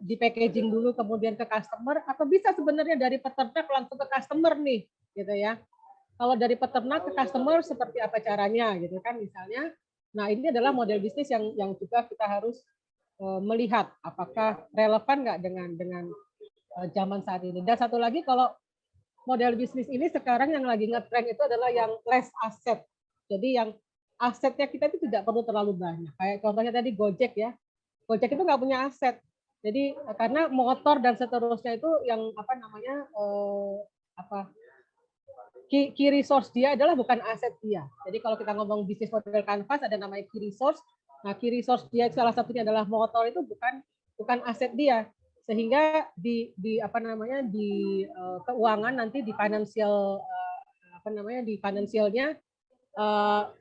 di packaging dulu kemudian ke customer, atau bisa sebenarnya dari peternak langsung ke customer nih gitu ya. Kalau dari peternak ke customer seperti apa caranya gitu kan misalnya. Nah, ini adalah model bisnis yang juga kita harus melihat apakah relevan nggak dengan zaman saat ini. Dan satu lagi, kalau model bisnis ini sekarang yang lagi ngetrend itu adalah yang less asset. Jadi yang asetnya kita itu tidak perlu terlalu banyak. Kayak contohnya tadi Gojek ya. Gojek itu nggak punya aset. Jadi karena motor dan seterusnya itu yang key resource dia adalah bukan aset dia. Jadi kalau kita ngomong bisnis model kanvas ada namanya key resource. Nah, key resource dia salah satunya adalah motor, itu bukan aset dia. Sehingga di keuangan nanti di finansialnya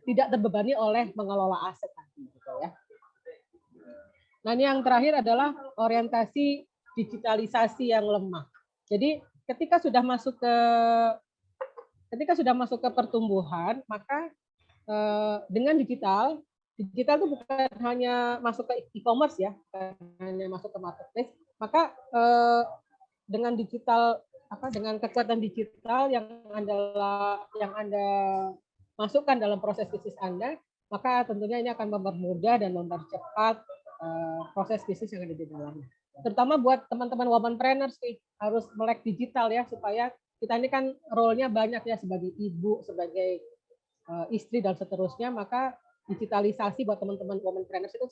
tidak terbebani oleh mengelola aset tadi gitu ya. Nah, ini yang terakhir adalah orientasi digitalisasi yang lemah. Jadi ketika sudah masuk ke ketika sudah masuk ke pertumbuhan, maka dengan digital itu bukan hanya masuk ke e-commerce ya, bukan hanya masuk ke marketplace, maka dengan digital dengan kekuatan digital yang Anda masukkan dalam proses bisnis Anda, maka tentunya ini akan mempermudah dan mempercepat proses bisnis yang ada di dalamnya. Terutama buat teman-teman womanpreneurs nih, harus melek digital ya, supaya kita ini kan role-nya banyak ya, sebagai ibu, sebagai istri dan seterusnya, maka digitalisasi buat teman-teman womanpreneurs itu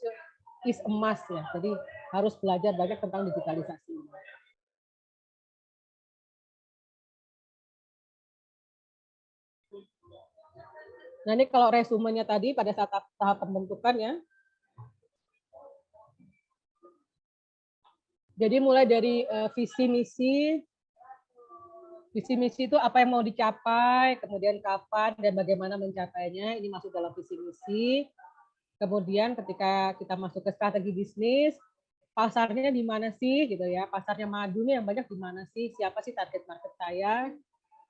is a must ya. Jadi harus belajar banyak tentang digitalisasi. Nah, ini kalau resumenya tadi pada saat tahap pembentukan ya. Jadi mulai dari visi misi itu apa yang mau dicapai, kemudian kapan dan bagaimana mencapainya, ini masuk dalam visi misi. Kemudian ketika kita masuk ke strategi bisnis, pasarnya di mana sih gitu ya, pasarnya madu nih yang banyak di mana sih, siapa sih target market saya,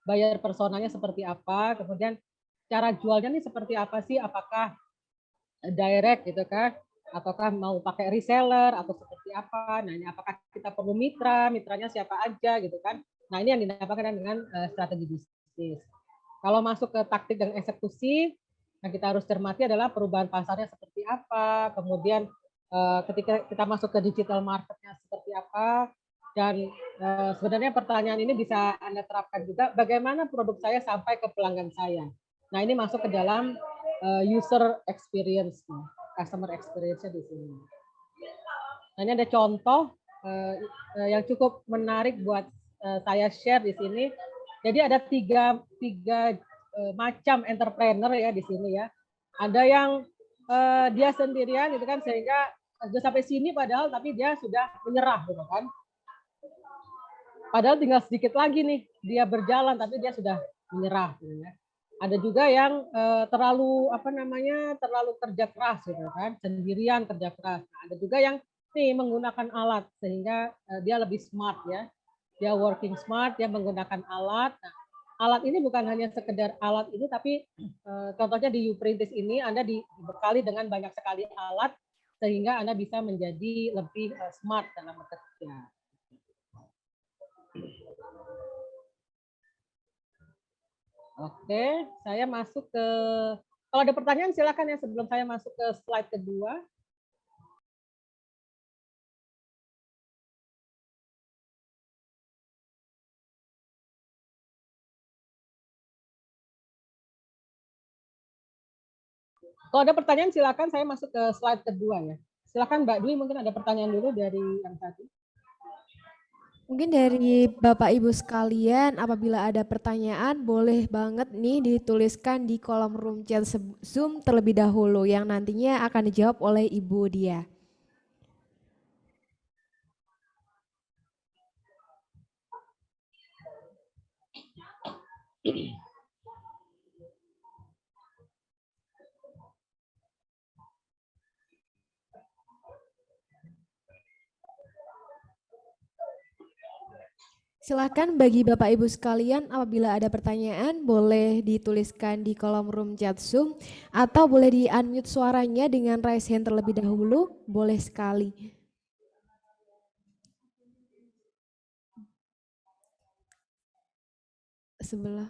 buyer personanya seperti apa, kemudian cara jualnya nih seperti apa sih, apakah direct gitu kan, ataukah mau pakai reseller atau seperti apa. Nah, ini apakah kita perlu mitranya siapa aja gitu kan. Nah, ini yang dinamakan dengan strategi bisnis. Kalau masuk ke taktik dan eksekusi, yang kita harus cermati adalah perubahan pasarnya seperti apa, kemudian ketika kita masuk ke digital marketnya seperti apa, dan sebenarnya pertanyaan ini bisa Anda terapkan juga, bagaimana produk saya sampai ke pelanggan saya. Nah, ini masuk ke dalam user experience, customer experience-nya di sini. Nah, ini ada contoh yang cukup menarik buat saya share di sini. Jadi ada tiga macam entrepreneur ya di sini ya. Ada yang dia sendirian gitu kan, sehingga sudah sampai sini padahal tapi dia sudah menyerah gitu kan. Padahal tinggal sedikit lagi nih dia berjalan tapi dia sudah menyerah gitu ya. Ada juga yang terlalu terlalu kerja keras gitu kan, sendirian kerja keras. Nah, ada juga yang nih menggunakan alat sehingga dia lebih smart ya. Dia working smart, dia menggunakan alat. Nah, alat ini bukan hanya sekedar alat ini, tapi contohnya di Uprintis ini Anda dibekali dengan banyak sekali alat sehingga Anda bisa menjadi lebih smart dalam bekerja. Oke, saya masuk ke, kalau ada pertanyaan silakan ya sebelum saya masuk ke slide kedua. Kalau ada pertanyaan silakan, saya masuk ke slide kedua ya. Silakan Mbak Dwi, mungkin ada pertanyaan dulu dari yang tadi. Mungkin dari Bapak Ibu sekalian, apabila ada pertanyaan, boleh banget nih dituliskan di kolom room chat Zoom terlebih dahulu, yang nantinya akan dijawab oleh Ibu Dia. Silakan bagi Bapak Ibu sekalian, apabila ada pertanyaan boleh dituliskan di kolom room chat Zoom atau boleh di-unmute suaranya dengan raise hand terlebih dahulu, boleh sekali. Sebelah.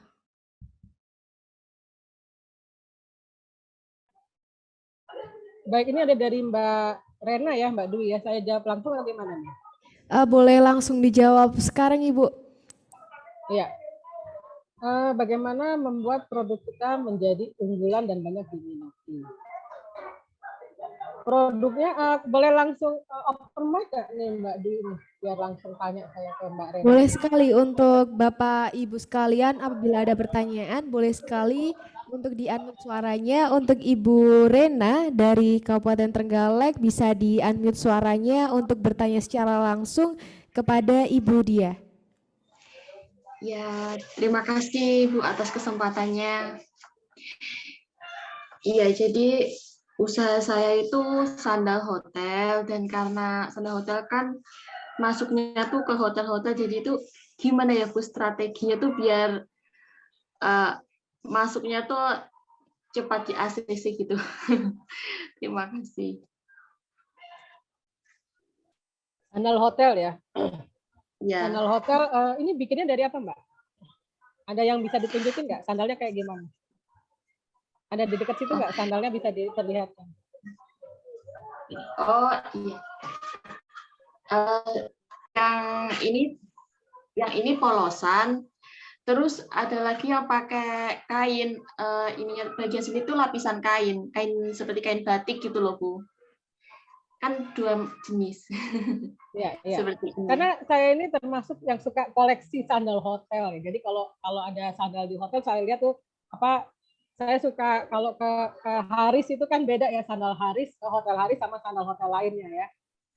Baik, ini ada dari Mbak Rena ya, Mbak Dwi ya. Saya jawab langsung atau gimana nih? Boleh langsung dijawab sekarang Ibu. Iya. Bagaimana membuat produk kita menjadi unggulan dan banyak diminati? Produknya boleh langsung open mic nggak nih Mbak Dwi ini? Biar langsung tanya saya ke Mbak Rena. Boleh sekali untuk Bapak Ibu sekalian, apabila ada pertanyaan boleh sekali untuk di-unmute suaranya. Untuk Ibu Rena dari Kabupaten Trenggalek bisa di-unmute suaranya untuk bertanya secara langsung kepada Ibu Dia. Ya, terima kasih Bu atas kesempatannya. Iya, jadi usaha saya itu sandal hotel, dan karena sandal hotel kan masuknya tuh ke hotel-hotel, jadi itu gimana ya Bu strateginya tuh biar eh, masuknya tuh cepat di ACC gitu. Terima kasih. Sandal hotel ya. Ya, Sandal hotel ini bikinnya dari apa, Mbak? Ada yang bisa ditunjukin nggak? Sandalnya kayak gimana? Ada di dekat situ nggak? Sandalnya bisa diperlihatkan. oh iya. Eh, yang ini polosan. Terus ada lagi yang pakai kain, ininya bagian sini tuh lapisan kain seperti kain batik gitu loh Bu. Kan 2 jenis. Iya, iya. Seperti ini. Karena saya ini termasuk yang suka koleksi sandal hotel ya. Jadi kalau ada sandal di hotel saya lihat tuh saya suka kalau ke Haris itu kan beda ya, sandal Haris ke hotel Haris sama sandal hotel lainnya ya.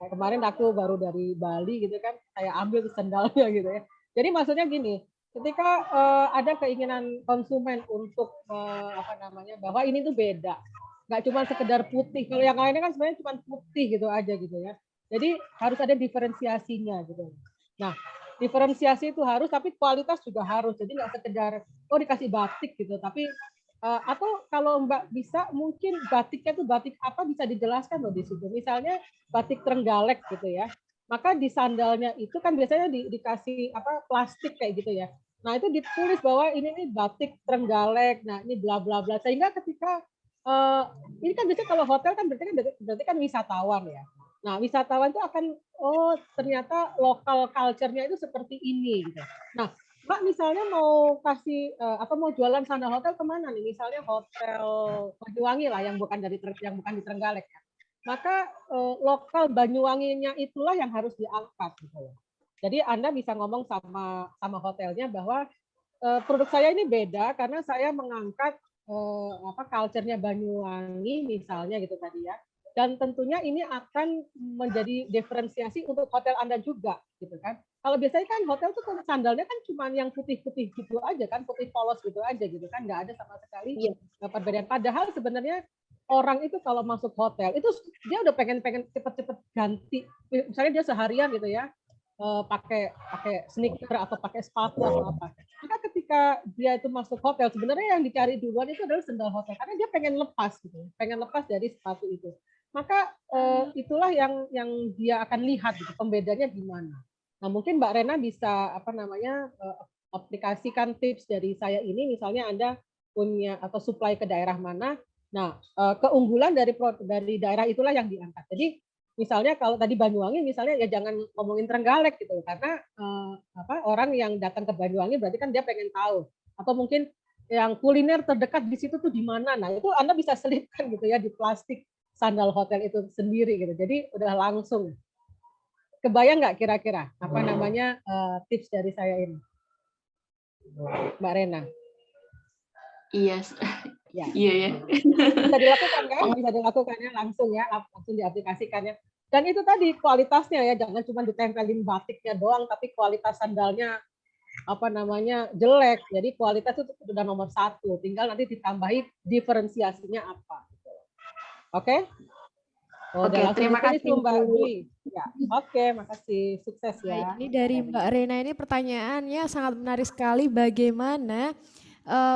Kayak kemarin aku baru dari Bali gitu kan, saya ambil tuh sandalnya gitu ya. Jadi maksudnya gini, ketika ada keinginan konsumen untuk bahwa ini tuh beda, nggak cuma sekedar putih. Kalau yang lainnya kan sebenarnya cuma putih gitu aja gitu ya. Jadi harus ada diferensiasinya gitu. Nah, diferensiasi itu harus, tapi kualitas juga harus. Jadi nggak sekedar dikasih batik gitu, tapi atau kalau Mbak bisa mungkin batiknya itu batik apa bisa dijelaskan loh di situ. Misalnya batik Trenggalek gitu ya. Maka di sandalnya itu kan biasanya dikasih plastik kayak gitu ya. Nah, itu ditulis bahwa ini nih batik Trenggalek. Nah, ini bla bla bla. Sehingga ketika ini kan biasanya kalau hotel kan berarti kan wisatawan ya. Nah, wisatawan itu akan ternyata lokal culture-nya itu seperti ini gitu. Nah, Mbak misalnya mau kasih mau jualan sandal hotel kemana nih? Misalnya hotel Banyuwangi lah yang bukan di Trenggalek ya. Maka lokal Banyuwanginya itulah yang harus diangkat gitu. Jadi Anda bisa ngomong sama hotelnya bahwa produk saya ini beda karena saya mengangkat culture-nya Banyuwangi misalnya gitu tadi ya. Dan tentunya ini akan menjadi diferensiasi untuk hotel Anda juga gitu kan. Kalau biasanya kan hotel tuh sandalnya kan cuma yang putih-putih gitu aja kan, putih polos gitu aja gitu kan, nggak ada sama sekali perbedaan. Padahal sebenarnya orang itu kalau masuk hotel itu dia udah pengen cepet-cepet ganti. Misalnya dia seharian gitu ya, pakai sneaker atau pakai sepatu atau apa. Maka ketika dia itu masuk hotel, sebenarnya yang dicari duluan itu adalah sandal hotel karena dia pengen lepas gitu, pengen lepas dari sepatu itu. Maka itulah yang dia akan lihat gitu, pembedanya gimana. Nah, mungkin Mbak Rena bisa aplikasikan tips dari saya ini, misalnya Anda punya atau supply ke daerah mana. Nah, keunggulan dari daerah itulah yang diangkat. Jadi misalnya kalau tadi Banyuwangi misalnya ya jangan ngomongin Trenggalek gitu karena orang yang datang ke Banyuwangi berarti kan dia pengen tahu, atau mungkin yang kuliner terdekat di situ tuh di mana. Nah, itu Anda bisa selipkan gitu ya di plastik sandal hotel itu sendiri gitu. Jadi udah langsung. Kebayang nggak kira-kira tips dari saya ini, Mbak Rena? Iya. Ya. Iya ya. Bisa dilakukan kan? Bisa dilakukan ya langsung diaplikasikannya. Dan itu tadi kualitasnya ya, jangan cuma ditempelin batiknya doang, tapi kualitas sandalnya jelek. Jadi kualitas itu sudah nomor 1. Tinggal nanti ditambahi diferensiasinya apa. Oke? Oke, terima kasih Mbak Bu. Dwi. Ya, oke, makasih. Sukses ya. Ini dari Mbak Rena ini pertanyaannya sangat menarik sekali, bagaimana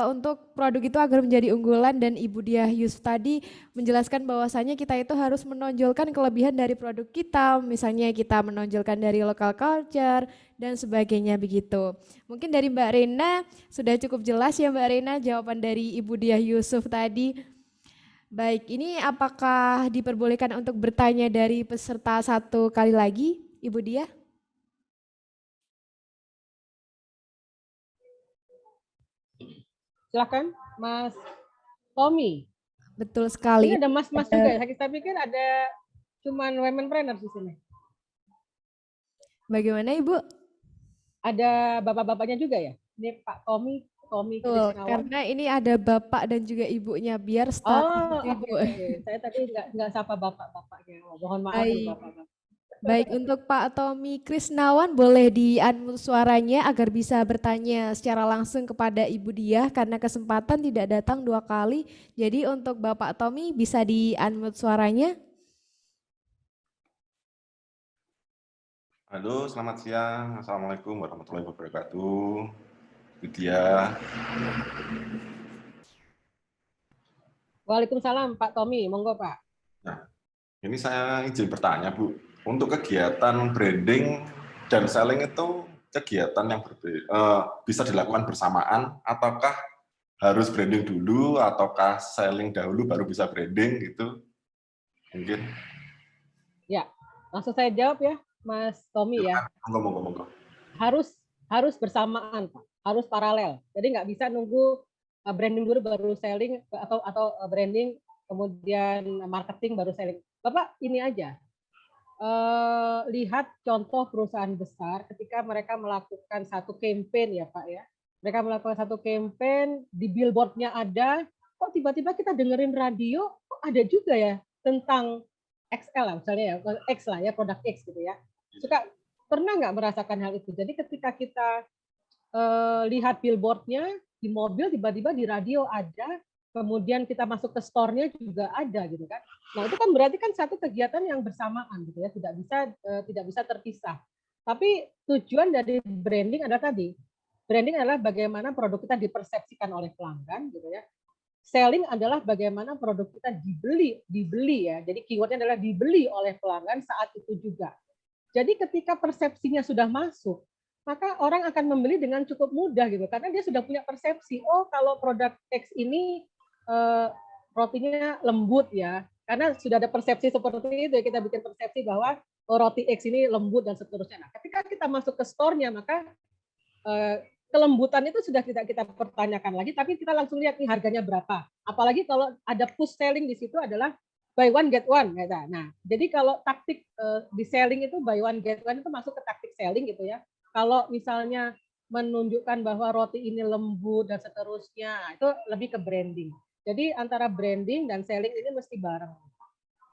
untuk produk itu agar menjadi unggulan, dan Ibu Diah Yusuf tadi menjelaskan bahwasanya kita itu harus menonjolkan kelebihan dari produk kita, misalnya kita menonjolkan dari local culture dan sebagainya begitu. Mungkin dari Mbak Rena sudah cukup jelas ya Mbak Rena jawaban dari Ibu Diah Yusuf tadi. Baik, ini apakah diperbolehkan untuk bertanya dari peserta 1 kali lagi, Ibu Diah? Silakan, Mas Tommy. Betul sekali. Ini ada mas-mas juga ya. Saya pikir ada cuman womenpreneur di sini. Bagaimana Ibu? Ada bapak-bapaknya juga ya? Ini Pak Tommy Betul, Krisnawan. karena ini ada bapak dan juga ibunya, biar stabil Ibu. Okay. Saya tadi nggak sapa bapak-bapaknya. Mohon maaf nih bapak-bapak. Baik, untuk Pak Tommy Krisnawan boleh di-unmute suaranya agar bisa bertanya secara langsung kepada Ibu Diah karena kesempatan tidak datang 2 kali. Jadi untuk Bapak Tommy bisa di-unmute suaranya. Halo, selamat siang. Assalamualaikum warahmatullahi wabarakatuh. Widya. Waalaikumsalam Pak Tommy, monggo Pak. Nah, ini saya izin bertanya, Bu. Untuk kegiatan branding dan selling itu kegiatan yang bisa dilakukan bersamaan, ataukah harus branding dulu, ataukah selling dahulu baru bisa branding gitu? Mungkin. Ya, langsung saya jawab ya, Mas Tommy ya. Monggo. Harus bersamaan Pak, harus paralel. Jadi nggak bisa nunggu branding dulu baru selling atau branding kemudian marketing baru selling. Bapak ini aja lihat contoh perusahaan besar ketika mereka melakukan satu campaign ya Pak ya. Mereka melakukan satu campaign di billboardnya ada, kok tiba-tiba kita dengerin radio, kok ada juga ya tentang XL lah misalnya ya, X lah ya, produk X gitu ya. Suka pernah nggak merasakan hal itu? Jadi ketika kita lihat billboardnya di mobil, tiba-tiba di radio ada, kemudian kita masuk ke store-nya juga ada gitu kan. Nah, itu kan berarti kan satu kegiatan yang bersamaan gitu ya, tidak bisa terpisah. Tapi tujuan dari branding adalah tadi. Branding adalah bagaimana produk kita dipersepsikan oleh pelanggan gitu ya. Selling adalah bagaimana produk kita dibeli ya. Jadi keywordnya adalah dibeli oleh pelanggan saat itu juga. Jadi ketika persepsinya sudah masuk, maka orang akan membeli dengan cukup mudah gitu, karena dia sudah punya persepsi. Oh, kalau produk X ini rotinya lembut ya, karena sudah ada persepsi seperti itu, kita bikin persepsi bahwa roti X ini lembut dan seterusnya. Nah, ketika kita masuk ke store-nya, maka kelembutan itu sudah tidak kita pertanyakan lagi, tapi kita langsung lihat nih harganya berapa. Apalagi kalau ada push selling di situ adalah buy one get one. Nah, jadi kalau taktik di selling itu buy one get one itu masuk ke taktik selling gitu ya. Kalau misalnya menunjukkan bahwa roti ini lembut dan seterusnya, itu lebih ke branding. Jadi antara branding dan selling ini mesti bareng.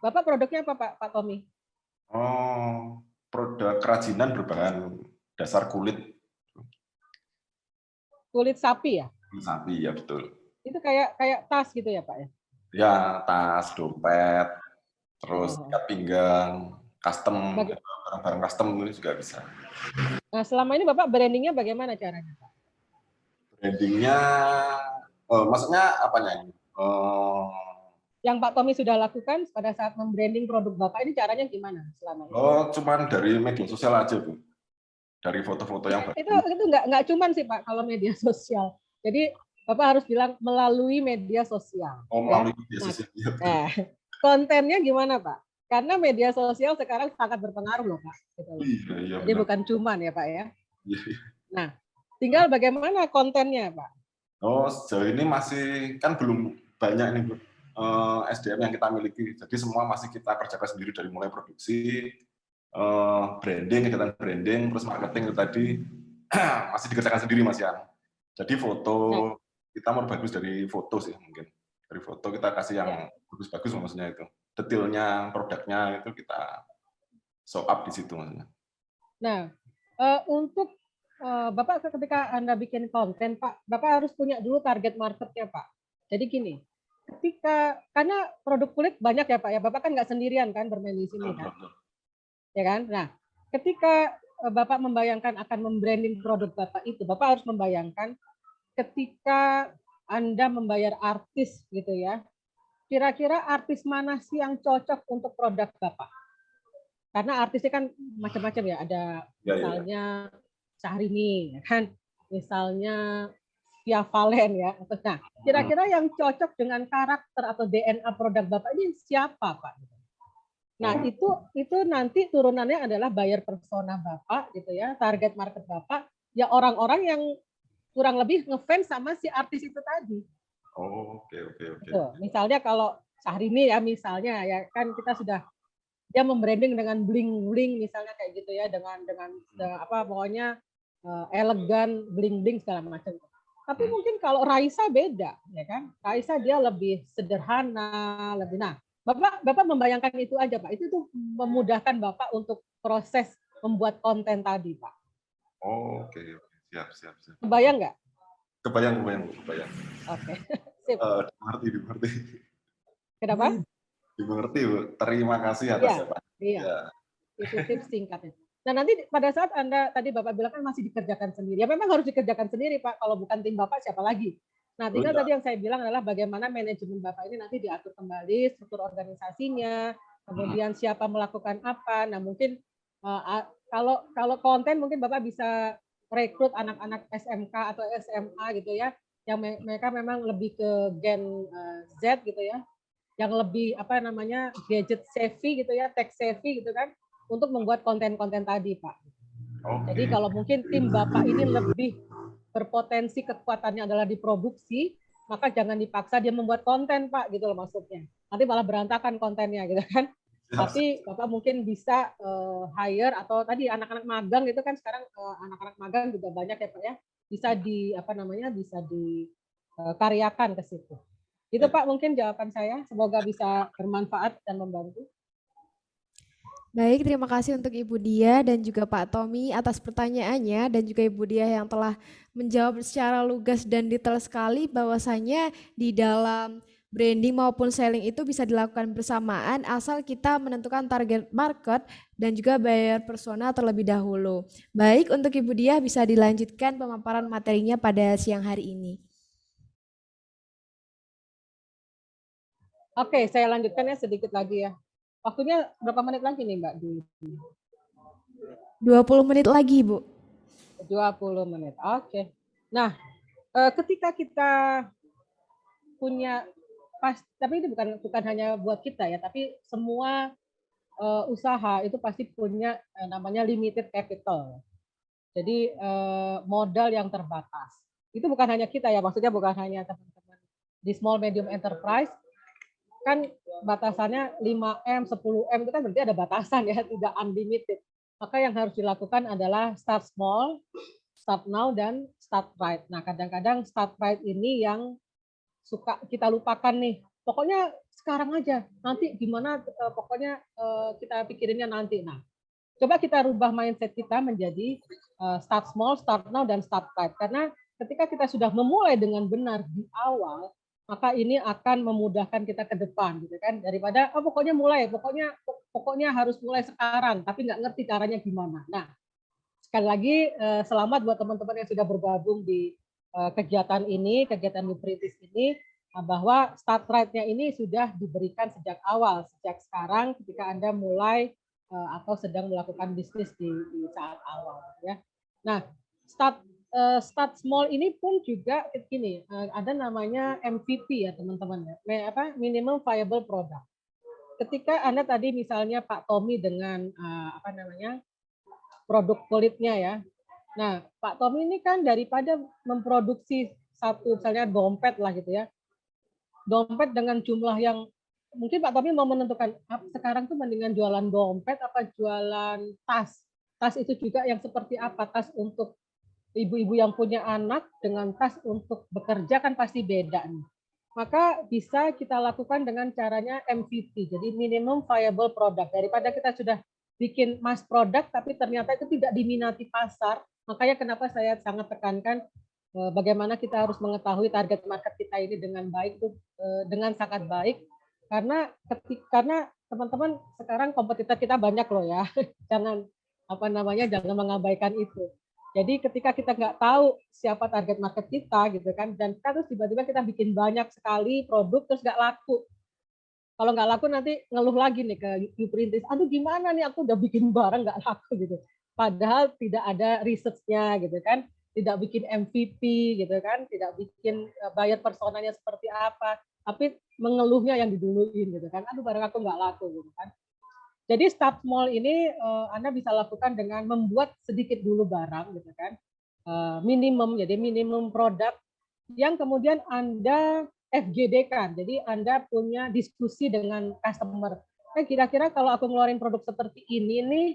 Bapak produknya apa Pak Tommy? Oh, produk kerajinan berbahan dasar kulit. Kulit sapi ya? Kulit sapi, ya betul. Itu kayak tas gitu ya Pak ya? Ya, tas, dompet, terus ikat pinggang, custom, barang-barang custom itu juga bisa. Nah, selama ini Bapak brandingnya bagaimana caranya Pak? Brandingnya, maksudnya apanya ini? Yang Pak Tommy sudah lakukan pada saat membranding produk Bapak ini caranya gimana selama ini? Oh, cuman dari media sosial aja, Bu. Dari foto-foto yang bagus. Itu nggak cuman sih Pak kalau media sosial. Jadi Bapak harus bilang melalui media sosial. Oh, melalui media sosial. Nah, kontennya gimana Pak? Karena media sosial sekarang sangat berpengaruh loh Pak. Gitu. Iya, jadi bukan cuman ya Pak ya. Iya. Nah, tinggal bagaimana kontennya Pak? Oh, sejauh ini masih kan belum banyak nih Bu, SDM yang kita miliki. Jadi semua masih kita kerjakan sendiri dari mulai produksi, branding, kegiatan branding, terus marketing itu tadi masih dikerjakan sendiri Mas Yan. Jadi foto kita mau bagus dari foto sih mungkin. Dari foto kita kasih yang bagus-bagus maksudnya itu. Detailnya, produknya itu kita show up di situ maksudnya. Nah, untuk Bapak ketika Anda bikin konten Pak, Bapak harus punya dulu target marketnya Pak. Jadi gini, karena produk kulit banyak ya Pak ya, Bapak kan nggak sendirian kan bermain di sini kan, ya kan? Nah, ketika Bapak membayangkan akan membranding produk Bapak itu, Bapak harus membayangkan ketika Anda membayar artis gitu ya, kira-kira artis mana sih yang cocok untuk produk Bapak? Karena artisnya kan macam-macam ya, ada misalnya Syahrini, kan? Misalnya Via Valen ya. Nah, kira-kira yang cocok dengan karakter atau DNA produk Bapak ini siapa, Pak? Nah, itu nanti turunannya adalah buyer persona Bapak gitu ya, target market Bapak, ya orang-orang yang kurang lebih ngefans sama si artis itu tadi. Oh, oke. Misalnya kalau Syahrini ya misalnya ya kan kita sudah dia membranding dengan bling-bling misalnya kayak gitu ya, dengan apa pokoknya elegan, bling-bling segala macam. Tapi mungkin kalau Raisa beda ya kan. Raisa dia lebih sederhana, lebih Bapak membayangkan itu aja Pak. Itu tuh memudahkan Bapak untuk proses membuat konten tadi Pak. Oh, oke. Siap. Kebayang nggak? Kebayang. Oke. Sip. Dimengerti. Kenapa? Dimengerti, Bu. Terima kasih atas Iya. Itu tips singkatnya. Nah, nanti pada saat Anda tadi Bapak bilang kan masih dikerjakan sendiri. Ya memang harus dikerjakan sendiri, Pak. Kalau bukan tim Bapak siapa lagi? Nah, tinggal Betul. tadi yang saya bilang adalah bagaimana manajemen Bapak ini nanti diatur kembali, struktur organisasinya, kemudian siapa melakukan apa. Nah, mungkin kalau konten mungkin Bapak bisa rekrut anak-anak SMK atau SMA gitu ya, yang mereka memang lebih ke Gen Z gitu ya, yang lebih apa namanya gadget savvy gitu ya, tech savvy gitu kan, untuk membuat konten-konten tadi, Pak. Jadi Oke. kalau mungkin tim Bapak ini lebih berpotensi kekuatannya adalah di produksi, maka jangan dipaksa dia membuat konten, Pak, gitu loh maksudnya. Nanti malah berantakan kontennya gitu kan. Siap, siap. Tapi Bapak mungkin bisa hire atau tadi anak-anak magang gitu kan, sekarang anak-anak magang juga banyak ya, Pak ya. Bisa bisa dikaryakan ke situ. Itu Pak mungkin jawaban saya. Semoga bisa bermanfaat dan membantu. Baik, terima kasih untuk Ibu Dia dan juga Pak Tommy atas pertanyaannya dan juga Ibu Dia yang telah menjawab secara lugas dan detail sekali bahwasanya di dalam branding maupun selling itu bisa dilakukan bersamaan asal kita menentukan target market dan juga buyer persona terlebih dahulu. Baik, untuk Ibu Dia bisa dilanjutkan pemaparan materinya pada siang hari ini. Oke, saya lanjutkan ya sedikit lagi ya. Waktunya berapa menit lagi nih Mbak? 20 menit lagi, Bu. 20 menit. Oke. Nah, ketika kita punya tapi ini bukan hanya buat kita ya, tapi semua usaha itu pasti punya namanya limited capital. Jadi modal yang terbatas. Itu bukan hanya kita ya, maksudnya bukan hanya teman-teman di small medium enterprise, kan batasannya 5M, 10M itu kan berarti ada batasan ya, tidak unlimited. Maka yang harus dilakukan adalah start small, start now, dan start right. Nah, kadang-kadang start right ini yang suka kita lupakan nih. Pokoknya sekarang aja, nanti gimana pokoknya kita pikirinnya nanti. Nah, coba kita rubah mindset kita menjadi start small, start now, dan start right. Karena ketika kita sudah memulai dengan benar di awal, maka ini akan memudahkan kita ke depan, gitu kan? Daripada pokoknya mulai, pokoknya harus mulai sekarang, tapi nggak ngerti caranya gimana. Nah, sekali lagi selamat buat teman-teman yang sudah bergabung di kegiatan ini, kegiatan Nuprintis ini, bahwa start right-nya ini sudah diberikan sejak awal, sejak sekarang ketika Anda mulai atau sedang melakukan bisnis di saat awal, ya. Nah, start small ini pun juga gini, ada namanya MVP ya teman-teman ya, minimum viable product. Ketika Anda tadi misalnya Pak Tommy dengan produk kulitnya ya. Nah, Pak Tommy ini kan daripada memproduksi satu misalnya dompet lah gitu ya, dompet dengan jumlah yang mungkin Pak Tommy mau menentukan sekarang tuh mendingan jualan dompet apa jualan tas. Tas itu juga yang seperti apa, tas untuk ibu-ibu yang punya anak dengan tas untuk bekerja kan pasti beda nih. Maka bisa kita lakukan dengan caranya MVP, jadi minimum viable product. Daripada kita sudah bikin mass product tapi ternyata itu tidak diminati pasar, makanya kenapa saya sangat tekankan bagaimana kita harus mengetahui target market kita ini dengan baik, dengan sangat baik, karena teman-teman sekarang kompetitor kita banyak loh ya, jangan jangan mengabaikan itu. Jadi ketika kita nggak tahu siapa target market kita gitu kan, dan terus tiba-tiba kita bikin banyak sekali produk terus nggak laku. Kalau nggak laku nanti ngeluh lagi nih ke Nuprintis, aduh gimana nih aku udah bikin barang nggak laku gitu. Padahal tidak ada research-nya gitu kan, tidak bikin MVP gitu kan, tidak bikin buyer personanya seperti apa, tapi mengeluhnya yang diduluin gitu kan, aduh barang aku nggak laku gitu kan. Jadi start small ini Anda bisa lakukan dengan membuat sedikit dulu barang gitu kan, minimum, jadi minimum produk yang kemudian Anda FGD kan, jadi Anda punya diskusi dengan customer. Kira-kira kalau aku ngeluarin produk seperti ini nih,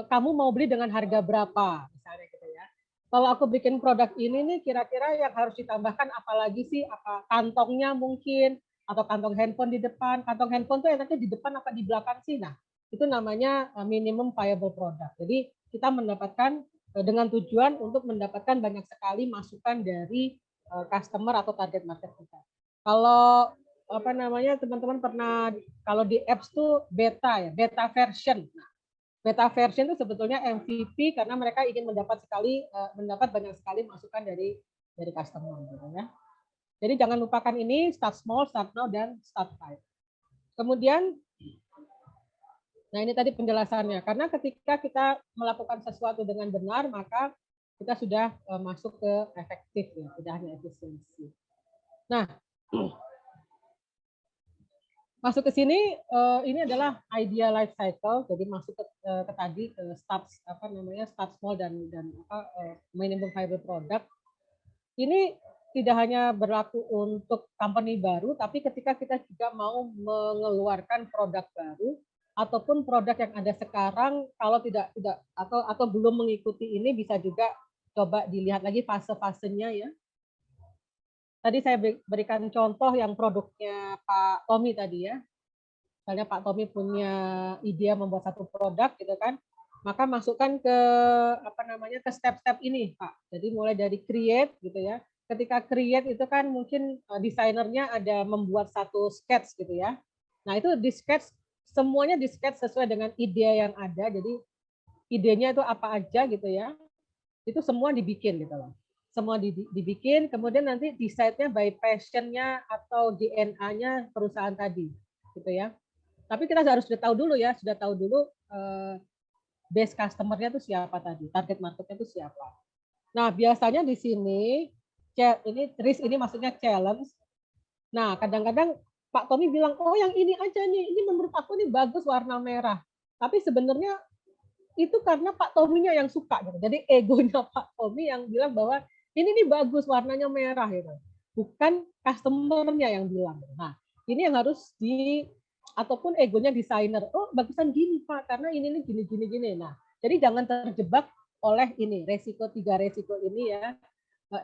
kamu mau beli dengan harga berapa, misalnya gitu ya. Kalau aku bikin produk ini nih, kira-kira yang harus ditambahkan apalagi sih, apa kantongnya mungkin, atau kantong handphone di depan. Kantong handphone tuh enaknya di depan apa di belakang sih? Nah, itu namanya minimum viable product. Jadi kita mendapatkan dengan tujuan untuk mendapatkan banyak sekali masukan dari customer atau target market kita. Kalau teman-teman pernah kalau di apps tuh beta ya, beta version. Nah, beta version itu sebetulnya MVP karena mereka ingin mendapat banyak sekali masukan dari customer gitu ya. Jadi jangan lupakan ini, start small, start now, dan start right. Kemudian, nah ini tadi penjelasannya. Karena ketika kita melakukan sesuatu dengan benar, maka kita sudah masuk ke efektif ya, tidak hanya efisiensi. Nah, masuk ke sini, ini adalah idea life cycle. Jadi masuk ke tadi ke start small dan minimum viable product. Ini tidak hanya berlaku untuk company baru, tapi ketika kita juga mau mengeluarkan produk baru ataupun produk yang ada sekarang, kalau tidak atau belum mengikuti ini, bisa juga coba dilihat lagi fase-fasenya ya. Tadi saya berikan contoh yang produknya Pak Tommy tadi ya. Misalnya Pak Tommy punya ide membuat satu produk gitu kan, maka masukkan ke ke step-step ini Pak. Jadi mulai dari create gitu ya. Ketika create itu kan mungkin desainernya ada membuat satu sketch gitu ya. Nah itu di sketch, semuanya di sketch sesuai dengan ide yang ada. Jadi idenya itu apa aja gitu ya. Itu semua dibikin gitu loh. Semua dibikin, kemudian nanti decide-nya by passion-nya atau DNA-nya perusahaan tadi gitu ya. Tapi kita sudah tahu dulu ya, base customer-nya itu siapa tadi, target market-nya itu siapa. Nah, biasanya di sini risk ini maksudnya challenge. Nah, kadang-kadang Pak Tommy bilang, "Oh, yang ini aja nih, ini menurut aku nih bagus warna merah." Tapi sebenarnya itu karena Pak Tommy-nya yang suka gitu. Jadi egonya Pak Tommy yang bilang bahwa ini nih bagus warnanya merah gitu. Bukan customer-nya yang bilang. Nah, ini yang harus ataupun egonya desainer. Oh, bagusan gini Pak, karena ini nih gini. Nah, jadi jangan terjebak oleh ini, tiga resiko ini ya.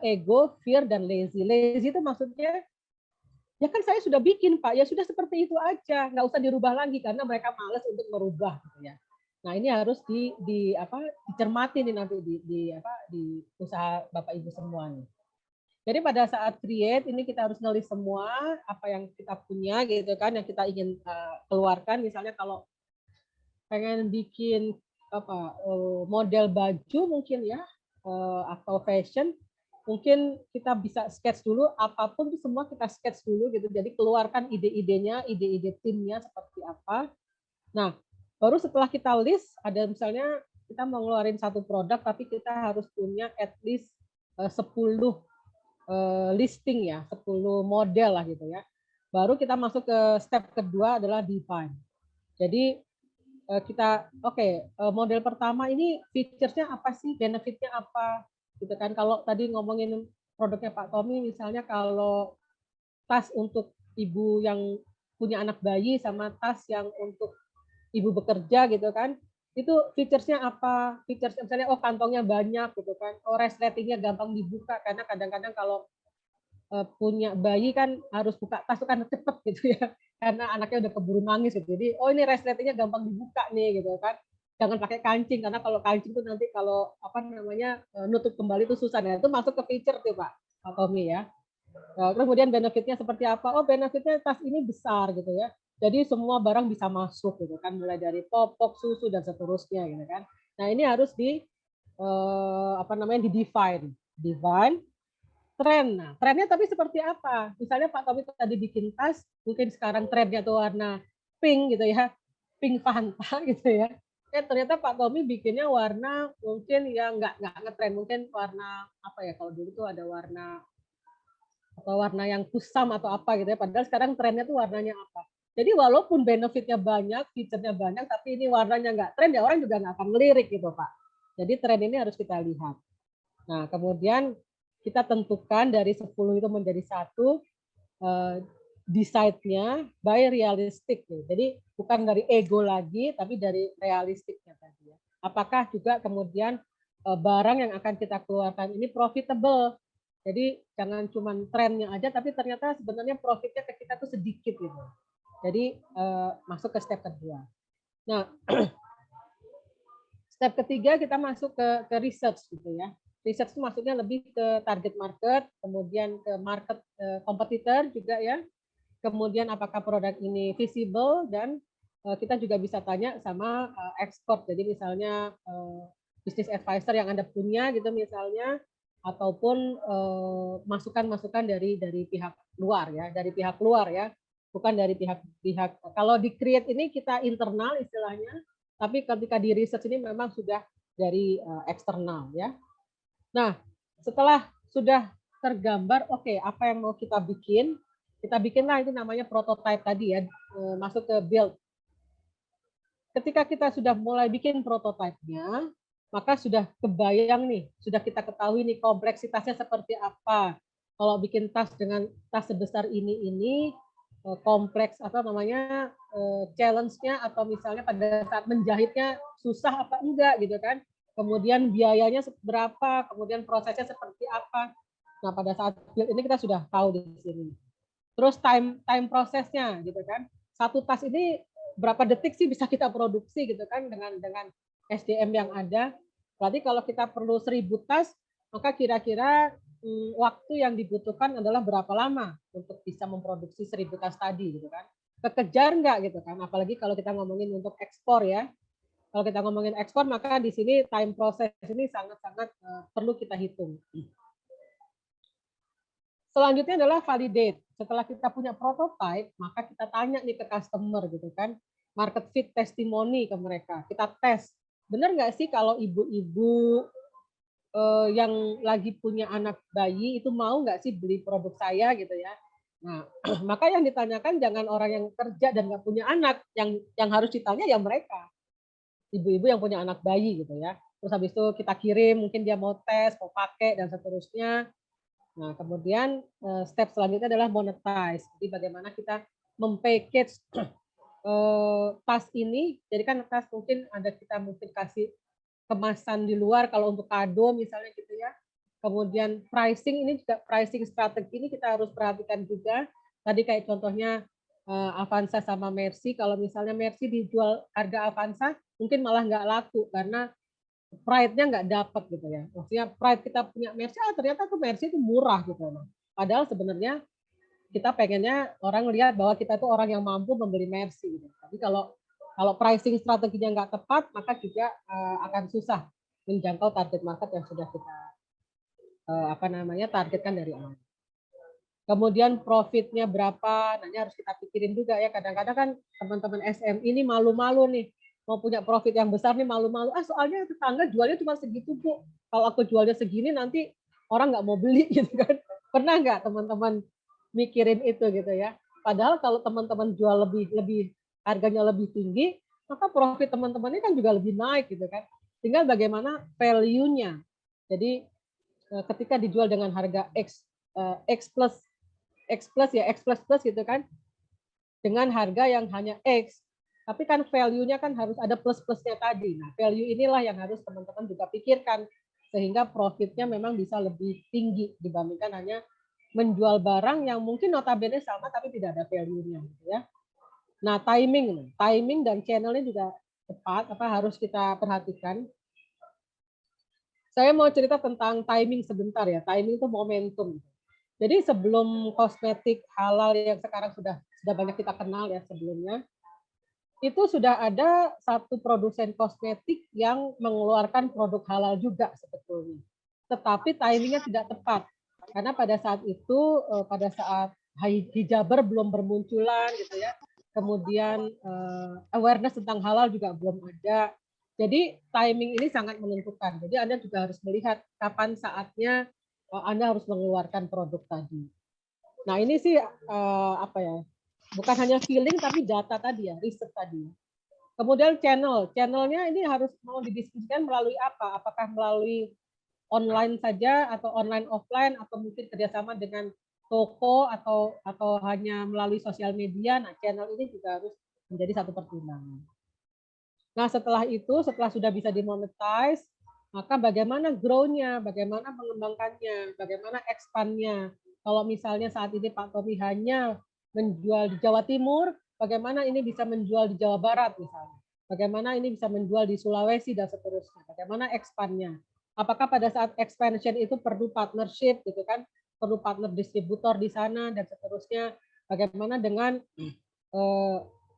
Ego, fear, dan lazy. Lazy itu maksudnya, ya kan saya sudah bikin Pak, ya sudah seperti itu aja, nggak usah dirubah lagi karena mereka malas untuk merubah gitu ya. Nah ini harus dicermati nih nanti di usaha Bapak Ibu semua nih. Jadi pada saat create ini kita harus ngelis semua apa yang kita punya gitu kan, yang kita ingin keluarkan. Misalnya kalau pengen bikin model baju mungkin ya atau fashion, mungkin kita bisa sketch dulu, apapun itu semua kita sketch dulu gitu. Jadi keluarkan ide-idenya, ide-ide timnya seperti apa. Nah, baru setelah kita list, ada misalnya kita mau ngeluarin satu produk, tapi kita harus punya at least 10 listing ya, 10 model lah gitu ya. Baru kita masuk ke step kedua adalah define. Jadi kita model pertama ini features-nya apa sih, benefit-nya apa gitu kan. Kalau tadi ngomongin produknya Pak Tommy misalnya, kalau tas untuk ibu yang punya anak bayi sama tas yang untuk ibu bekerja gitu kan, itu features-nya apa, misalnya kantongnya banyak gitu kan, resletingnya gampang dibuka, karena kadang-kadang kalau punya bayi kan harus buka tas itu kan cepet gitu ya, karena anaknya udah keburu nangis gitu. Jadi ini resletingnya gampang dibuka nih gitu kan, jangan pakai kancing, karena kalau kancing itu nanti kalau nutup kembali itu susah. Nah itu masuk ke feature tuh Pak Tommy ya. Kemudian benefitnya seperti apa? Oh benefitnya tas ini besar gitu ya, jadi semua barang bisa masuk gitu kan, mulai dari popok, susu dan seterusnya gitu kan. Nah ini harus define tren. Nah trennya tapi seperti apa? Misalnya Pak Tommy tadi bikin tas, mungkin sekarang trennya tuh warna pink gitu ya, pink Fanta gitu ya. Ternyata Pak Tommy bikinnya warna mungkin yang nggak ngetren, mungkin warna apa ya, kalau dulu tuh ada warna yang kusam atau apa gitu ya, padahal sekarang trennya tuh warnanya apa. Jadi walaupun benefitnya banyak, feature-nya banyak, tapi ini warnanya nggak tren, ya orang juga nggak akan ngelirik gitu Pak. Jadi tren ini harus kita lihat. Nah kemudian kita tentukan dari 10 itu menjadi 1, decide-nya by realistic. Jadi bukan dari ego lagi, tapi dari realistiknya tadi ya. Apakah juga kemudian barang yang akan kita keluarkan ini profitable. Jadi jangan cuma trennya aja, tapi ternyata sebenarnya profitnya ke kita tuh sedikit gitu. Jadi masuk ke step kedua. Nah, step ketiga kita masuk ke research gitu ya. Research itu maksudnya lebih ke target market, kemudian ke market kompetitor juga ya. Kemudian apakah produk ini visible dan kita juga bisa tanya sama ekspor. Jadi misalnya business advisor yang Anda punya gitu misalnya, ataupun masukan-masukan dari pihak luar ya, bukan dari pihak. Kalau di create ini kita internal istilahnya, tapi ketika di research ini memang sudah dari eksternal ya. Nah, setelah sudah tergambar, oke, apa yang mau kita bikinlah itu namanya prototype tadi ya, masuk ke build. Ketika kita sudah mulai bikin prototipenya, maka sudah kebayang nih, sudah kita ketahui nih kompleksitasnya seperti apa. Kalau bikin tas dengan tas sebesar ini kompleks apa namanya challenge-nya atau misalnya pada saat menjahitnya susah apa enggak gitu kan. Kemudian biayanya berapa, kemudian prosesnya seperti apa. Nah, pada saat build ini kita sudah tahu di sini. Terus time prosesnya gitu kan. Satu tas ini berapa detik sih bisa kita produksi gitu kan dengan SDM yang ada. Berarti kalau kita perlu 1000 tas, maka kira-kira waktu yang dibutuhkan adalah berapa lama untuk bisa memproduksi 1000 tas tadi gitu kan. Kekejar nggak gitu kan. Apalagi kalau kita ngomongin untuk ekspor ya. Kalau kita ngomongin ekspor, maka di sini time proses ini sangat-sangat perlu kita hitung. Selanjutnya adalah validate. Setelah kita punya prototype, maka kita tanya nih ke customer gitu kan, market fit testimoni ke mereka. Kita tes, benar nggak sih kalau ibu-ibu yang lagi punya anak bayi itu mau nggak sih beli produk saya gitu ya. Nah, maka yang ditanyakan jangan orang yang kerja dan nggak punya anak, yang harus ditanya ya mereka, ibu-ibu yang punya anak bayi gitu ya. Terus habis itu kita kirim, mungkin dia mau tes, mau pakai dan seterusnya. Nah, kemudian step selanjutnya adalah monetize. Jadi bagaimana kita mempackage tas ini. Jadi kan tas mungkin kita mungkin kasih kemasan di luar kalau untuk kado misalnya gitu ya. Kemudian pricing ini juga pricing strategi ini kita harus perhatikan juga. Tadi kayak contohnya Avanza sama Mercy. Kalau misalnya Mercy dijual harga Avanza mungkin malah nggak laku karena pride-nya nggak dapat gitu ya. Maksudnya pride kita punya Mercy, ternyata tuh Mercy itu murah gitu. Padahal sebenarnya kita pengennya orang lihat bahwa kita tuh orang yang mampu membeli Mercy. Gitu. Tapi kalau pricing strateginya nggak tepat, maka juga akan susah menjangkau target market yang sudah kita targetkan dari awal. Kemudian profitnya berapa, nanti harus kita pikirin juga ya. Kadang-kadang kan teman-teman SM ini malu-malu nih, mau punya profit yang besar nih malu-malu. Soalnya tetangga jualnya cuma segitu Bu. Kalau aku jualnya segini nanti orang nggak mau beli gitu kan. Pernah nggak teman-teman mikirin itu gitu ya? Padahal kalau teman-teman jual lebih harganya lebih tinggi, maka profit teman-teman ini kan juga lebih naik gitu kan. Tinggal bagaimana value-nya. Jadi ketika dijual dengan harga X plus gitu kan, dengan harga yang hanya X, tapi kan value-nya kan harus ada plus-plusnya tadi. Nah, value inilah yang harus teman-teman juga pikirkan, sehingga profitnya memang bisa lebih tinggi dibandingkan hanya menjual barang yang mungkin notabene sama tapi tidak ada value-nya. Gitu ya. Nah, timing dan channel-nya juga tepat, harus kita perhatikan. Saya mau cerita tentang timing sebentar ya. Timing itu momentum. Jadi sebelum kosmetik halal yang sekarang sudah banyak kita kenal ya sebelumnya, itu sudah ada satu produsen kosmetik yang mengeluarkan produk halal juga sebetulnya. Tetapi timingnya tidak tepat. Karena pada saat itu, pada saat hijaber belum bermunculan gitu ya. Kemudian awareness tentang halal juga belum ada. Jadi timing ini sangat menentukan. Jadi Anda juga harus melihat kapan saatnya Anda harus mengeluarkan produk tadi. Nah ini sih bukan hanya feeling tapi data tadi ya, riset tadi. Kemudian channelnya ini harus mau didiskusikan melalui apa? Apakah melalui online saja atau online offline atau mungkin kerjasama dengan toko atau hanya melalui sosial media. Nah channel ini juga harus menjadi satu pertimbangan. Nah setelah itu, setelah sudah bisa dimonetize, maka bagaimana grow-nya, bagaimana mengembangkannya, bagaimana expand-nya. Kalau misalnya saat ini Pak Tommy hanya menjual di Jawa Timur, bagaimana ini bisa menjual di Jawa Barat misalnya. Bagaimana ini bisa menjual di Sulawesi dan seterusnya. Bagaimana expand-nya. Apakah pada saat expansion itu perlu partnership gitu kan, perlu partner distributor di sana dan seterusnya. Bagaimana dengan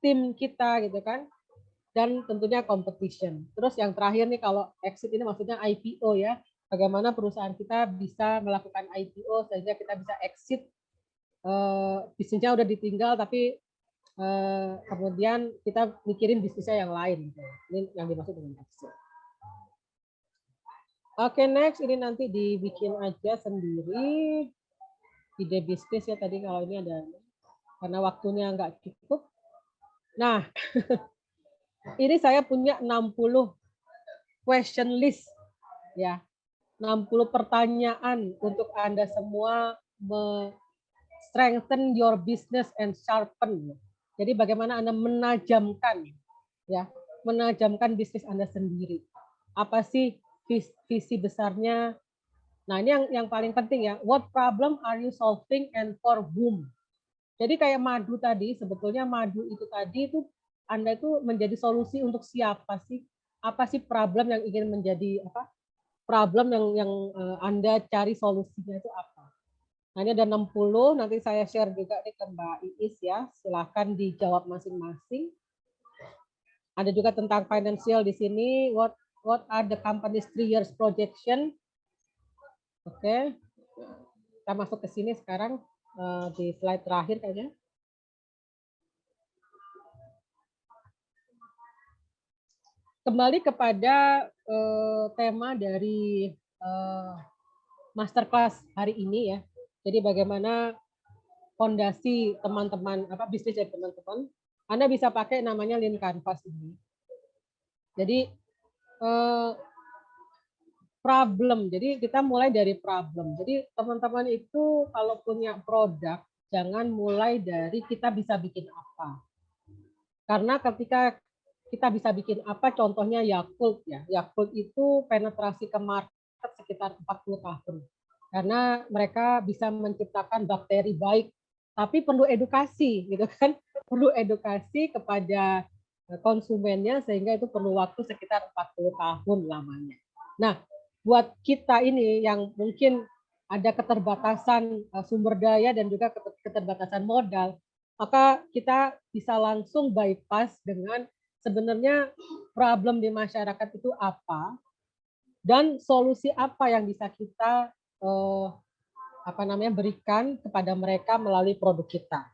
tim kita gitu kan, dan tentunya competition. Terus yang terakhir nih kalau exit ini maksudnya IPO ya, bagaimana perusahaan kita bisa melakukan IPO sehingga kita bisa exit, bisnisnya udah ditinggal tapi kemudian kita mikirin bisnisnya yang lain. Gitu. Ini yang dimaksud dengan exit. Oke, next ini nanti dibikin aja sendiri ide bisnis ya tadi kalau ini ada, karena waktunya nggak cukup. Nah, ini saya punya 60 question list ya. 60 pertanyaan untuk Anda semua strengthen your business and sharpen. Jadi bagaimana Anda menajamkan ya, menajamkan bisnis Anda sendiri. Apa sih visi besarnya? Nah, ini yang paling penting ya. What problem are you solving and for whom? Jadi kayak madu tadi, sebetulnya madu itu tadi itu Anda itu menjadi solusi untuk siapa sih? Apa sih problem yang ingin menjadi apa? Problem yang Anda cari solusinya itu apa? Nah, ini ada 60, nanti saya share juga nih ke Mbak Iis ya. Silakan dijawab masing-masing. Ada juga tentang financial di sini. What are the company's 3 years projection? Oke. Kita masuk ke sini sekarang di slide terakhir kayaknya. Kembali kepada tema dari masterclass hari ini ya. Jadi bagaimana fondasi teman-teman bisnis dari teman-teman, Anda bisa pakai namanya Lean Canvas ini. Jadi problem. Jadi kita mulai dari problem. Jadi teman-teman itu kalau punya produk jangan mulai dari kita bisa bikin apa. Karena ketika kita bisa bikin apa, contohnya Yakult ya. Yakult itu penetrasi ke market sekitar 40 tahun. Karena mereka bisa menciptakan bakteri baik, tapi perlu edukasi gitu kan. Perlu edukasi kepada konsumennya sehingga itu perlu waktu sekitar 40 tahun lamanya. Nah, buat kita ini yang mungkin ada keterbatasan sumber daya dan juga keterbatasan modal, maka kita bisa langsung bypass dengan sebenarnya problem di masyarakat itu apa dan solusi apa yang bisa kita berikan kepada mereka melalui produk kita.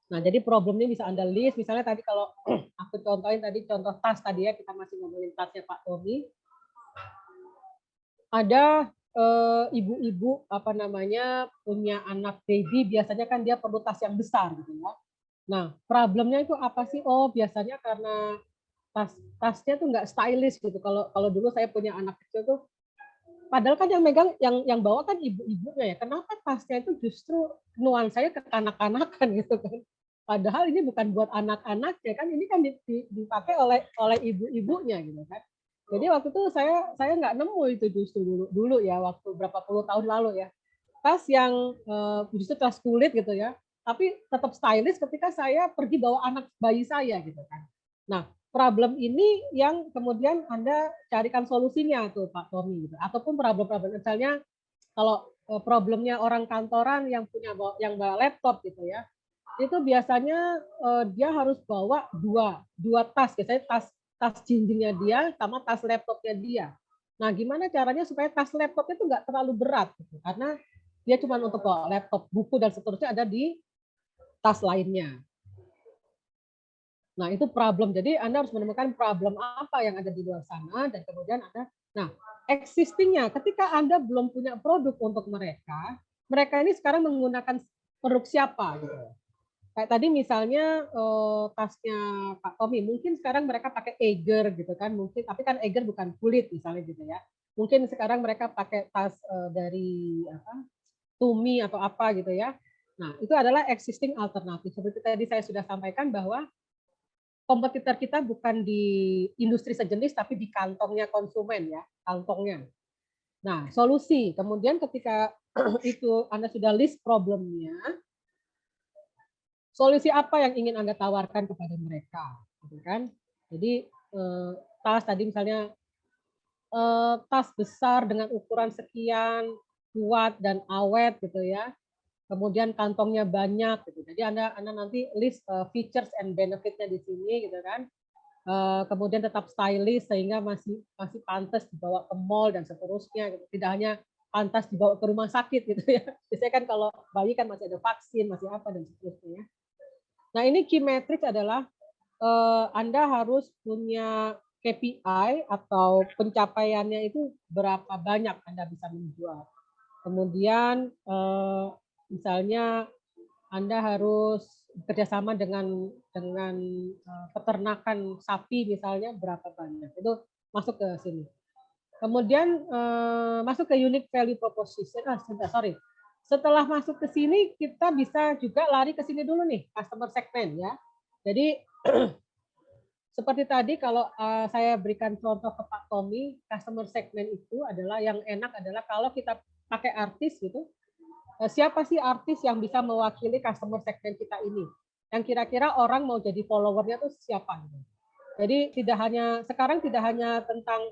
Nah, jadi problem ini bisa Anda list. Misalnya tadi kalau aku contohin tadi contoh tas tadi ya, kita masih ngomongin tasnya Pak Tommy. Ada ibu-ibu punya anak baby, biasanya kan dia perlu tas yang besar gitu ya. Nah, problemnya itu apa sih? Oh, biasanya karena tasnya tuh nggak stylish gitu. Kalau dulu saya punya anak kecil tuh, padahal kan yang megang, yang bawa kan ibu-ibunya ya. Kenapa tasnya itu justru nuansanya ke kanak-kanakan gitu kan? Padahal ini bukan buat anak-anaknya kan, ini kan dipakai oleh ibu-ibunya gitu kan. Jadi waktu itu saya nggak nemu itu justru dulu ya, waktu berapa puluh tahun lalu ya. Tas yang justru tas kulit gitu ya, tapi tetap stylish ketika saya pergi bawa anak bayi saya gitu kan. Nah, problem ini yang kemudian Anda carikan solusinya tuh Pak Tommy gitu. Ataupun problem-problem misalnya kalau problemnya orang kantoran yang bawa laptop gitu ya. Itu biasanya dia harus bawa dua tas, biasanya tas jinjingnya dia sama tas laptopnya dia. Nah, gimana caranya supaya tas laptopnya itu nggak terlalu berat gitu. Karena dia cuma untuk bawa laptop, buku dan seterusnya ada di tas lainnya. Nah, itu problem. Jadi Anda harus menemukan problem apa yang ada di luar sana dan kemudian existing-nya ketika Anda belum punya produk untuk mereka ini sekarang menggunakan produk siapa gitu. Kayak tadi misalnya tasnya Pak Tommy, mungkin sekarang mereka pakai Eiger gitu kan, mungkin, tapi kan Eiger bukan kulit misalnya gitu ya. Mungkin sekarang mereka pakai tas dari Tumi atau apa gitu ya. Nah, itu adalah existing alternatif. Seperti tadi saya sudah sampaikan bahwa kompetitor kita bukan di industri sejenis, tapi di kantongnya konsumen ya, kantongnya. Nah, solusi. Kemudian ketika itu Anda sudah list problemnya, solusi apa yang ingin Anda tawarkan kepada mereka, gitu kan? Jadi tas tadi misalnya tas besar dengan ukuran sekian, kuat dan awet gitu ya. kemudian kantongnya banyak gitu. Jadi Anda nanti list features and benefit-nya di sini gitu kan. Kemudian tetap stylish sehingga masih pantas dibawa ke mall dan seterusnya gitu. Tidak hanya pantas dibawa ke rumah sakit gitu ya. Biasanya kan kalau bayi kan masih ada vaksin, masih apa dan seterusnya ya. Nah, ini key metrics adalah Anda harus punya KPI atau pencapaiannya itu berapa banyak Anda bisa menjual. Kemudian misalnya Anda harus bekerjasama dengan peternakan sapi misalnya berapa banyak. Itu masuk ke sini. Kemudian masuk ke unique value proposition. Setelah masuk ke sini kita bisa juga lari ke sini dulu nih, customer segment ya. Jadi seperti tadi kalau saya berikan contoh ke Pak Tommy, customer segment itu adalah yang enak adalah kalau kita pakai artis gitu. Siapa sih artis yang bisa mewakili customer segment kita ini? Yang kira-kira orang mau jadi followernya tuh siapa? Jadi sekarang tidak hanya tentang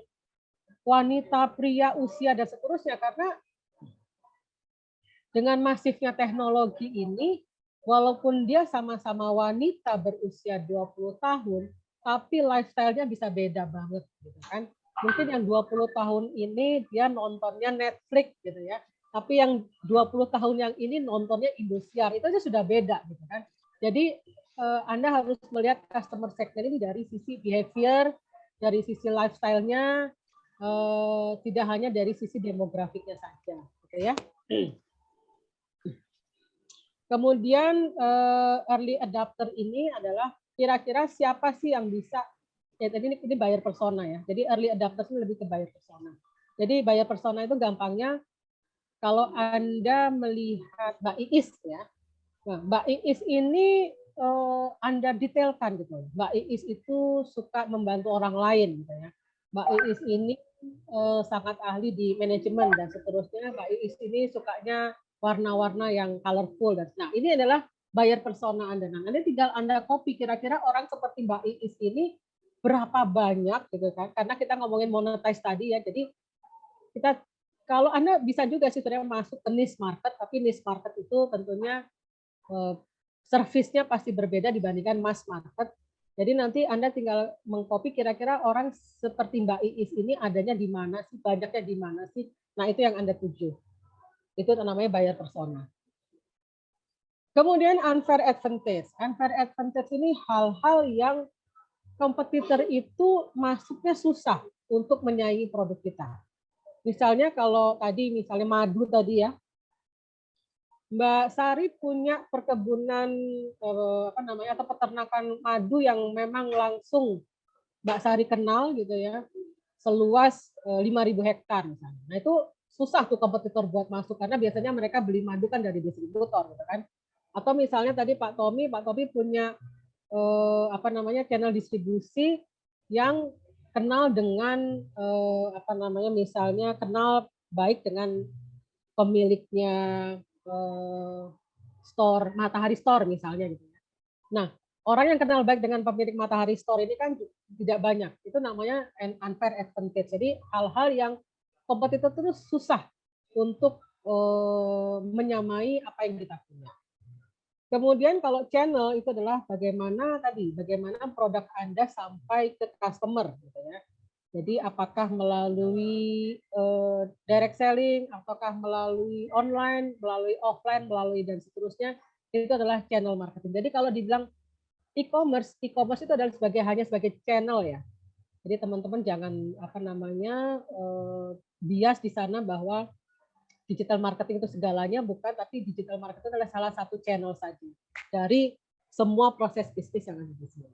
wanita, pria, usia dan seterusnya, karena dengan masifnya teknologi ini, walaupun dia sama-sama wanita berusia 20 tahun, tapi lifestyle-nya bisa beda banget gitu kan. Mungkin yang 20 tahun ini dia nontonnya Netflix gitu ya. Tapi yang 20 tahun yang ini nontonnya Indosiar, itu aja sudah beda gitu kan. Jadi Anda harus melihat customer segment ini dari sisi behavior, dari sisi lifestyle-nya, tidak hanya dari sisi demografiknya saja. Oke ya. Kemudian early adopter ini adalah kira-kira siapa sih yang bisa, ya tadi ini buyer persona ya. Jadi early adopter ini lebih ke buyer persona. Jadi buyer persona itu gampangnya kalau Anda melihat Mbak Iis ya. Nah, Mbak Iis ini Anda detailkan gitu. Mbak Iis itu suka membantu orang lain gitu ya. Mbak Iis ini sangat ahli di manajemen dan seterusnya. Mbak Iis ini sukanya warna-warna yang colorful. Nah, ini adalah buyer persona Anda. Nah, nanti tinggal Anda copy kira-kira orang seperti Mbak Iis ini berapa banyak gitu kan. Karena kita ngomongin monetize tadi ya. Jadi kita kalau Anda bisa juga sih sebenarnya masuk ke niche market, tapi niche market itu tentunya service-nya pasti berbeda dibandingkan mass market. Jadi nanti Anda tinggal mengcopy kira-kira orang seperti Mbak Iis ini adanya di mana sih, banyaknya di mana sih. Nah, itu yang Anda tuju. Itu namanya buyer persona. Kemudian unfair advantage. Unfair advantage ini hal-hal yang kompetitor itu masuknya susah untuk menyaingi produk kita. Misalnya kalau tadi misalnya madu tadi ya, Mbak Sari punya perkebunan atau peternakan madu yang memang langsung Mbak Sari kenal gitu ya, seluas 5.000 hektar misalnya. Nah itu susah tuh kompetitor buat masuk karena biasanya mereka beli madu kan dari distributor gitu kan. Atau misalnya tadi Pak Tommy punya channel distribusi yang kenal dengan misalnya kenal baik dengan pemiliknya store Matahari Store misalnya gitu. Nah, orang yang kenal baik dengan pemilik Matahari Store ini kan tidak banyak. Itu namanya unfair advantage. Jadi hal-hal yang kompetitor terus susah untuk menyamai apa yang kita punya. Kemudian kalau channel itu adalah bagaimana produk Anda sampai ke customer gitu ya. Jadi apakah melalui direct selling, ataukah melalui online, melalui offline, melalui dan seterusnya, itu adalah channel marketing. Jadi kalau dibilang e-commerce itu adalah hanya sebagai channel ya. Jadi teman-teman jangan bias di sana bahwa digital marketing itu segalanya, bukan, tapi digital marketing adalah salah satu channel saja dari semua proses bisnis yang ada di sini.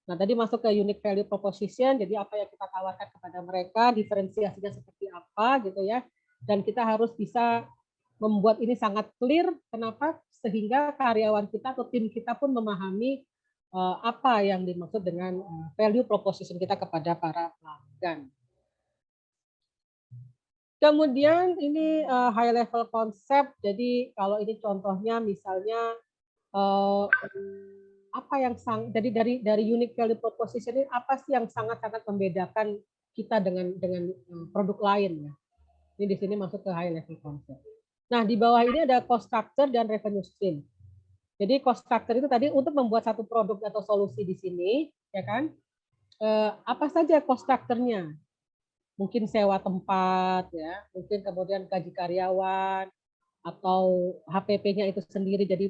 Nah, tadi masuk ke unique value proposition, jadi apa yang kita tawarkan kepada mereka, diferensiasinya seperti apa gitu ya. Dan kita harus bisa membuat ini sangat clear, kenapa? Sehingga karyawan kita atau tim kita pun memahami apa yang dimaksud dengan value proposition kita kepada para pelanggan. Kemudian ini high level konsep. Jadi kalau ini contohnya misalnya apa yang dari unique value proposition ini apa sih yang sangat-sangat membedakan kita dengan produk lain ya. Ini di sini masuk ke high level konsep. Nah, di bawah ini ada cost structure dan revenue stream. Jadi cost structure itu tadi untuk membuat satu produk atau solusi di sini, ya kan? Apa saja cost structure-nya? Mungkin sewa tempat, ya, mungkin kemudian gaji karyawan, atau HPP-nya itu sendiri, jadi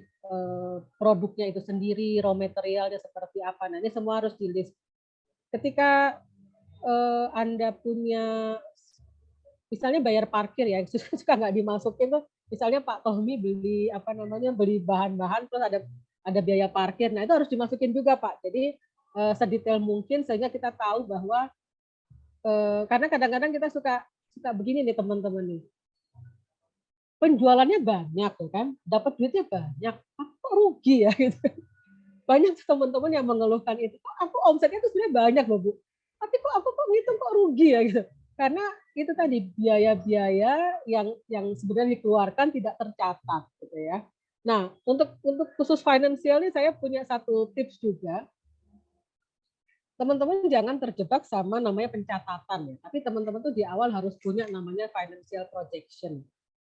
produknya itu sendiri, raw materialnya seperti apa. Nah, ini semua harus di list. Ketika Anda punya, misalnya bayar parkir ya, suka nggak dimasukin tuh, misalnya Pak Tohmi beli beli bahan-bahan terus ada biaya parkir. Nah, itu harus dimasukin juga, Pak. Jadi sedetail mungkin sehingga kita tahu bahwa karena kadang-kadang kita suka begini nih teman-teman nih. Penjualannya banyak ya kan, dapat duitnya banyak, kok rugi ya gitu. Banyak teman-teman yang mengeluhkan itu, kok aku omsetnya itu sebenarnya banyak loh Bu, tapi kok aku ngitung kok rugi ya gitu. Karena itu tadi biaya-biaya yang sebenarnya dikeluarkan tidak tercatat gitu ya. Nah, untuk khusus finansial ini saya punya satu tips juga. Teman-teman jangan terjebak sama namanya pencatatan ya, tapi teman-teman tuh di awal harus punya namanya financial projection.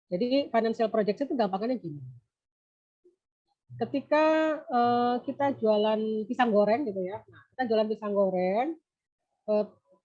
Jadi financial projection itu gampangnya gini. Ketika kita jualan pisang goreng gitu ya, nah, kita jualan pisang goreng,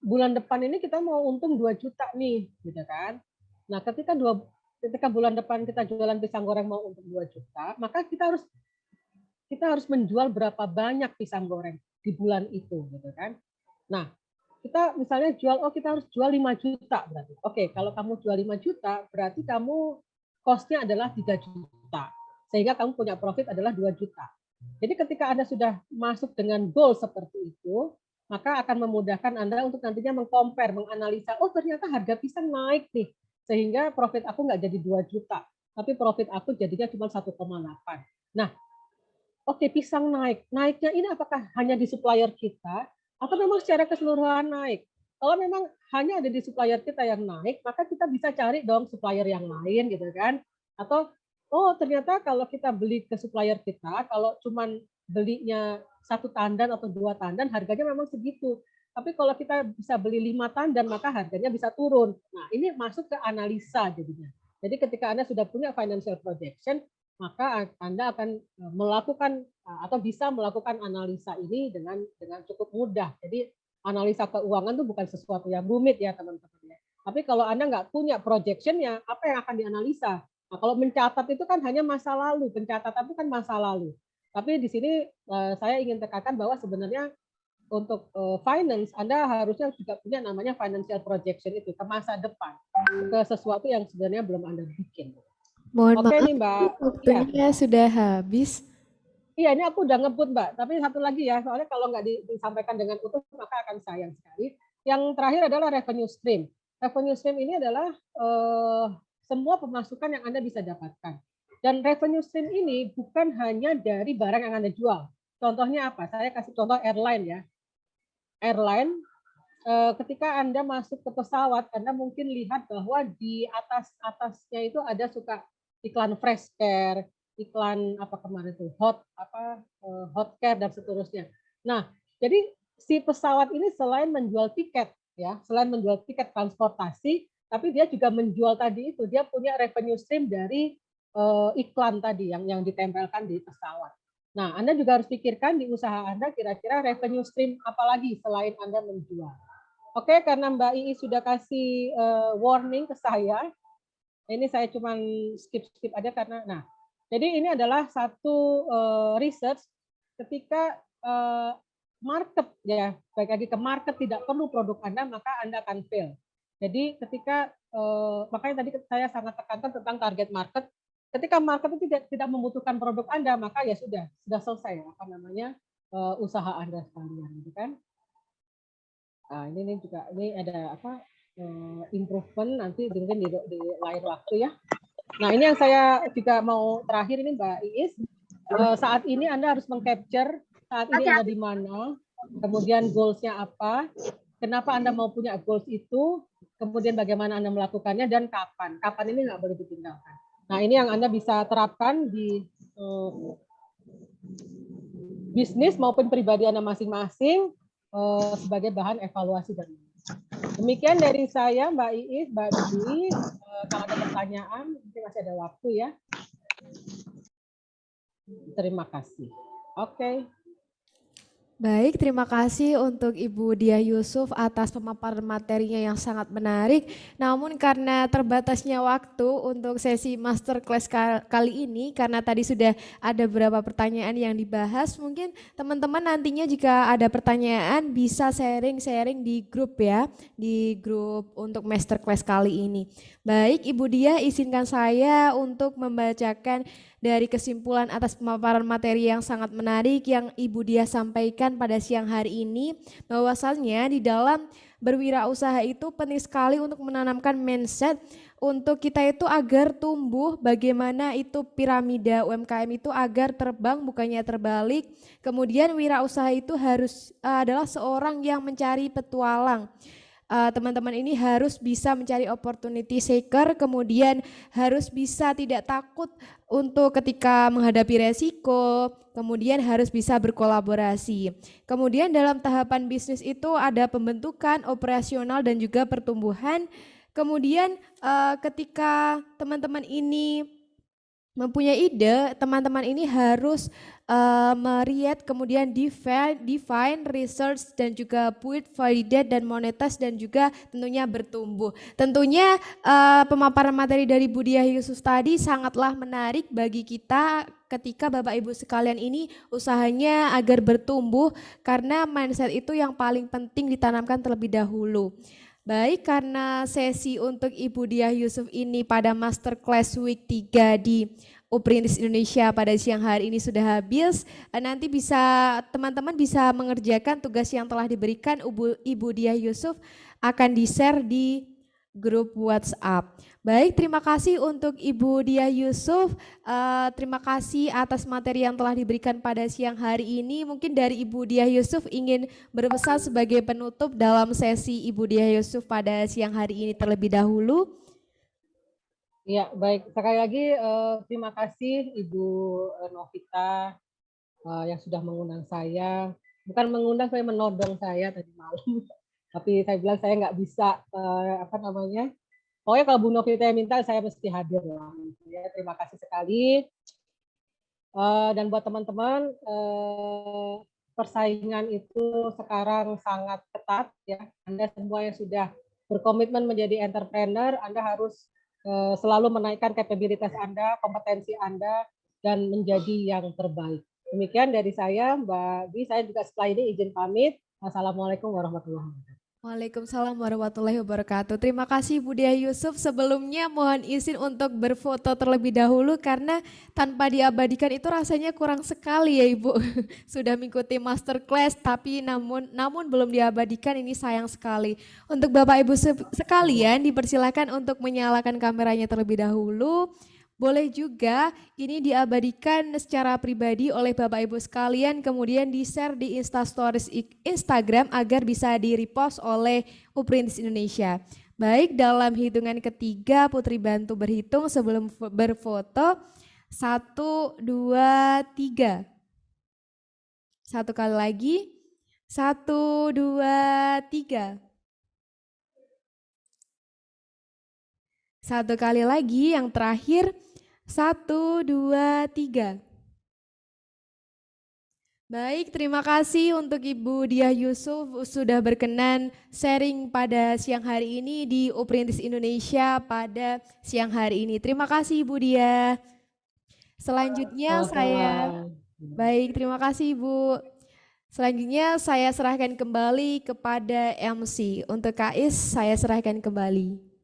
bulan depan ini kita mau untung 2 juta nih, gitu kan. Nah, ketika bulan depan kita jualan pisang goreng mau untung 2 juta, maka kita harus menjual berapa banyak pisang goreng di bulan itu, gitu kan. Nah, kita misalnya kita harus jual 5 juta berarti. Oke, kalau kamu jual 5 juta, berarti kamu cost-nya adalah 3 juta. Sehingga kamu punya profit adalah 2 juta. Jadi ketika Anda sudah masuk dengan goal seperti itu, maka akan memudahkan Anda untuk nantinya mengcompare, menganalisa, oh ternyata harga pisang naik nih, sehingga profit aku nggak jadi 2 juta, tapi profit aku jadinya cuma 1,8. Nah, oke, pisang naik. Naiknya ini apakah hanya di supplier kita, atau memang secara keseluruhan naik? Kalau memang hanya ada di supplier kita yang naik, maka kita bisa cari dong supplier yang lain gitu kan. Atau, oh ternyata kalau kita beli ke supplier kita, kalau cuman belinya 1 tandan atau 2 tandan, harganya memang segitu. Tapi kalau kita bisa beli 5 tandan, maka harganya bisa turun. Nah, ini masuk ke analisa jadinya. Jadi ketika Anda sudah punya financial projection, maka Anda akan melakukan atau bisa melakukan analisa ini dengan cukup mudah. Jadi analisa keuangan itu bukan sesuatu yang rumit ya teman-teman. Tapi kalau Anda nggak punya projection-nya, apa yang akan dianalisa? Nah, kalau mencatat itu kan hanya masa lalu, pencatatan itu kan masa lalu. Tapi di sini saya ingin tekankan bahwa sebenarnya untuk finance, Anda harusnya juga punya namanya financial projection itu ke masa depan, ke sesuatu yang sebenarnya belum Anda bikin. Mohon Oke maaf, nih Mbak. waktunya sudah habis. Iya, ini aku udah ngebut Mbak. Tapi satu lagi ya, soalnya kalau nggak disampaikan dengan utuh maka akan sayang sekali. Yang terakhir adalah revenue stream. Revenue stream ini adalah semua pemasukan yang Anda bisa dapatkan. Dan revenue stream ini bukan hanya dari barang yang Anda jual. Contohnya apa? Saya kasih contoh airline ya. Airline, ketika Anda masuk ke pesawat, Anda mungkin lihat bahwa di atasnya itu ada suka iklan fresh care, iklan apa kemarin itu hot care dan seterusnya. Nah, jadi si pesawat ini selain menjual tiket ya, selain menjual tiket transportasi, tapi dia juga menjual tadi itu, dia punya revenue stream dari iklan tadi yang ditempelkan di pesawat. Nah, Anda juga harus pikirkan di usaha Anda kira-kira revenue stream apa lagi selain Anda menjual. Oke, karena Mbak Ii sudah kasih warning ke saya, ini saya cuma skip aja karena, jadi ini adalah satu research ketika market ya, baik lagi ke market tidak perlu produk Anda, maka Anda akan fail. Jadi ketika makanya tadi saya sangat tekankan tentang target market. Ketika market itu tidak membutuhkan produk Anda, maka ya sudah selesai usaha Anda sekalian, gitu kan? Nah, ini juga ada improvement nanti mungkin di lain waktu ya. Nah, ini yang saya juga mau terakhir ini Mbak Iis. Saat ini Anda harus mengcapture saat ini ada di mana, kemudian goals-nya apa, kenapa Anda mau punya goals itu, kemudian bagaimana Anda melakukannya, dan kapan. Kapan ini nggak boleh ditinggalkan. Nah, ini yang Anda bisa terapkan di bisnis maupun pribadi Anda masing-masing sebagai bahan evaluasi dan demikian dari saya Mbak Iis, Mbak Dwi. kalau ada pertanyaan, mungkin masih ada waktu ya. Terima kasih. Oke. Baik, terima kasih untuk Ibu Diah Yusuf atas pemaparan materinya yang sangat menarik. Namun karena terbatasnya waktu untuk sesi masterclass kali ini, karena tadi sudah ada beberapa pertanyaan yang dibahas, mungkin teman-teman nantinya jika ada pertanyaan bisa sharing-sharing di grup ya, di grup untuk masterclass kali ini. Baik, Ibu Diah, izinkan saya untuk membacakan dari kesimpulan atas pemaparan materi yang sangat menarik yang Ibu Diah sampaikan pada siang hari ini, bahwasannya di dalam berwirausaha itu penting sekali untuk menanamkan mindset untuk kita itu agar tumbuh, bagaimana itu piramida UMKM itu agar terbang bukannya terbalik. Kemudian wirausaha itu harus adalah seorang yang mencari petualang. Teman-teman ini harus bisa mencari opportunity seeker, kemudian harus bisa tidak takut untuk ketika menghadapi resiko, kemudian harus bisa berkolaborasi. Kemudian dalam tahapan bisnis itu ada pembentukan, operasional dan juga pertumbuhan. Kemudian ketika teman-teman ini mempunyai ide, teman-teman ini harus meriat, kemudian define, research, dan juga build, validate, dan monetize, dan juga tentunya bertumbuh. Tentunya pemaparan materi dari Bu Diah Yusuf tadi sangatlah menarik bagi kita ketika Bapak Ibu sekalian ini usahanya agar bertumbuh, karena mindset itu yang paling penting ditanamkan terlebih dahulu. Baik, karena sesi untuk Ibu Diah Yusuf ini pada Masterclass Week 3 di Uprintis Indonesia pada siang hari ini sudah habis, nanti bisa teman-teman bisa mengerjakan tugas yang telah diberikan Ibu Diah Yusuf akan di-share di grup WhatsApp. Baik, terima kasih untuk Ibu Diah Yusuf, terima kasih atas materi yang telah diberikan pada siang hari ini. Mungkin dari Ibu Diah Yusuf ingin berpesan sebagai penutup dalam sesi Ibu Diah Yusuf pada siang hari ini terlebih dahulu. Ya, baik. Sekali lagi terima kasih Ibu Novita yang sudah mengundang saya. Bukan mengundang, saya menodong saya tadi malam. Tapi saya bilang saya nggak bisa pokoknya kalau Bu Novita minta saya mesti hadir lah. Ya, terima kasih sekali. Dan buat teman-teman, persaingan itu sekarang sangat ketat ya. Anda semua yang sudah berkomitmen menjadi entrepreneur, Anda harus selalu menaikkan kapabilitas Anda, kompetensi Anda, dan menjadi yang terbaik. Demikian dari saya, Mbak Bi. Saya juga setelah ini izin pamit. Wassalamualaikum warahmatullahi wabarakatuh. Waalaikumsalam warahmatullahi wabarakatuh. Terima kasih Bu Diah Yusuf. Sebelumnya mohon izin untuk berfoto terlebih dahulu karena tanpa diabadikan itu rasanya kurang sekali ya Ibu. Sudah mengikuti masterclass tapi namun belum diabadikan, ini sayang sekali. Untuk Bapak Ibu sekalian dipersilakan untuk menyalakan kameranya terlebih dahulu. Boleh juga ini diabadikan secara pribadi oleh Bapak Ibu sekalian, kemudian di-share di Instastories Instagram agar bisa di-repost oleh Uprintis Indonesia. Baik, dalam hitungan ketiga Putri bantu berhitung sebelum berfoto. 1, 2, 3. Satu kali lagi. 1, 2, 3. Satu kali lagi, yang terakhir. 1, 2, 3. Baik, terima kasih untuk Ibu Diah Yusuf sudah berkenan sharing pada siang hari ini di Uprintis Indonesia pada siang hari ini. Terima kasih Ibu Diah. Selanjutnya baik, terima kasih Ibu. Selanjutnya saya serahkan kembali kepada MC. Untuk Kais saya serahkan kembali.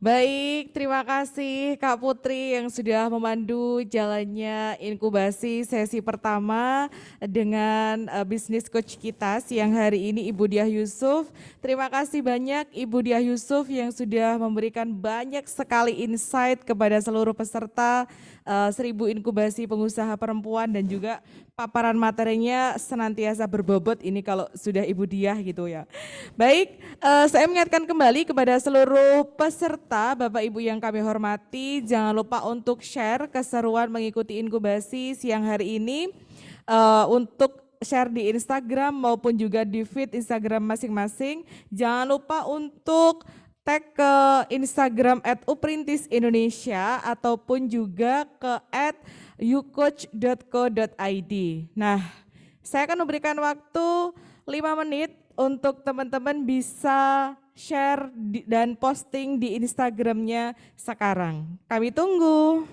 Baik, terima kasih Kak Putri yang sudah memandu jalannya inkubasi sesi pertama dengan bisnis coach kita siang hari ini Ibu Diah Yusuf. Terima kasih banyak Ibu Diah Yusuf yang sudah memberikan banyak sekali insight kepada seluruh peserta 1000 inkubasi pengusaha perempuan, dan juga paparan materinya senantiasa berbobot ini kalau sudah Ibu Diah gitu ya. Baik, saya mengingatkan kembali kepada seluruh peserta, Bapak Ibu yang kami hormati, jangan lupa untuk share keseruan mengikuti inkubasi siang hari ini, untuk share di Instagram maupun juga di feed Instagram masing-masing. Jangan lupa untuk tag ke Instagram @uprintisindonesia ataupun juga ke @youcoach.co.id. Nah, saya akan memberikan waktu 5 menit untuk teman-teman bisa share dan posting di Instagramnya sekarang. Kami tunggu.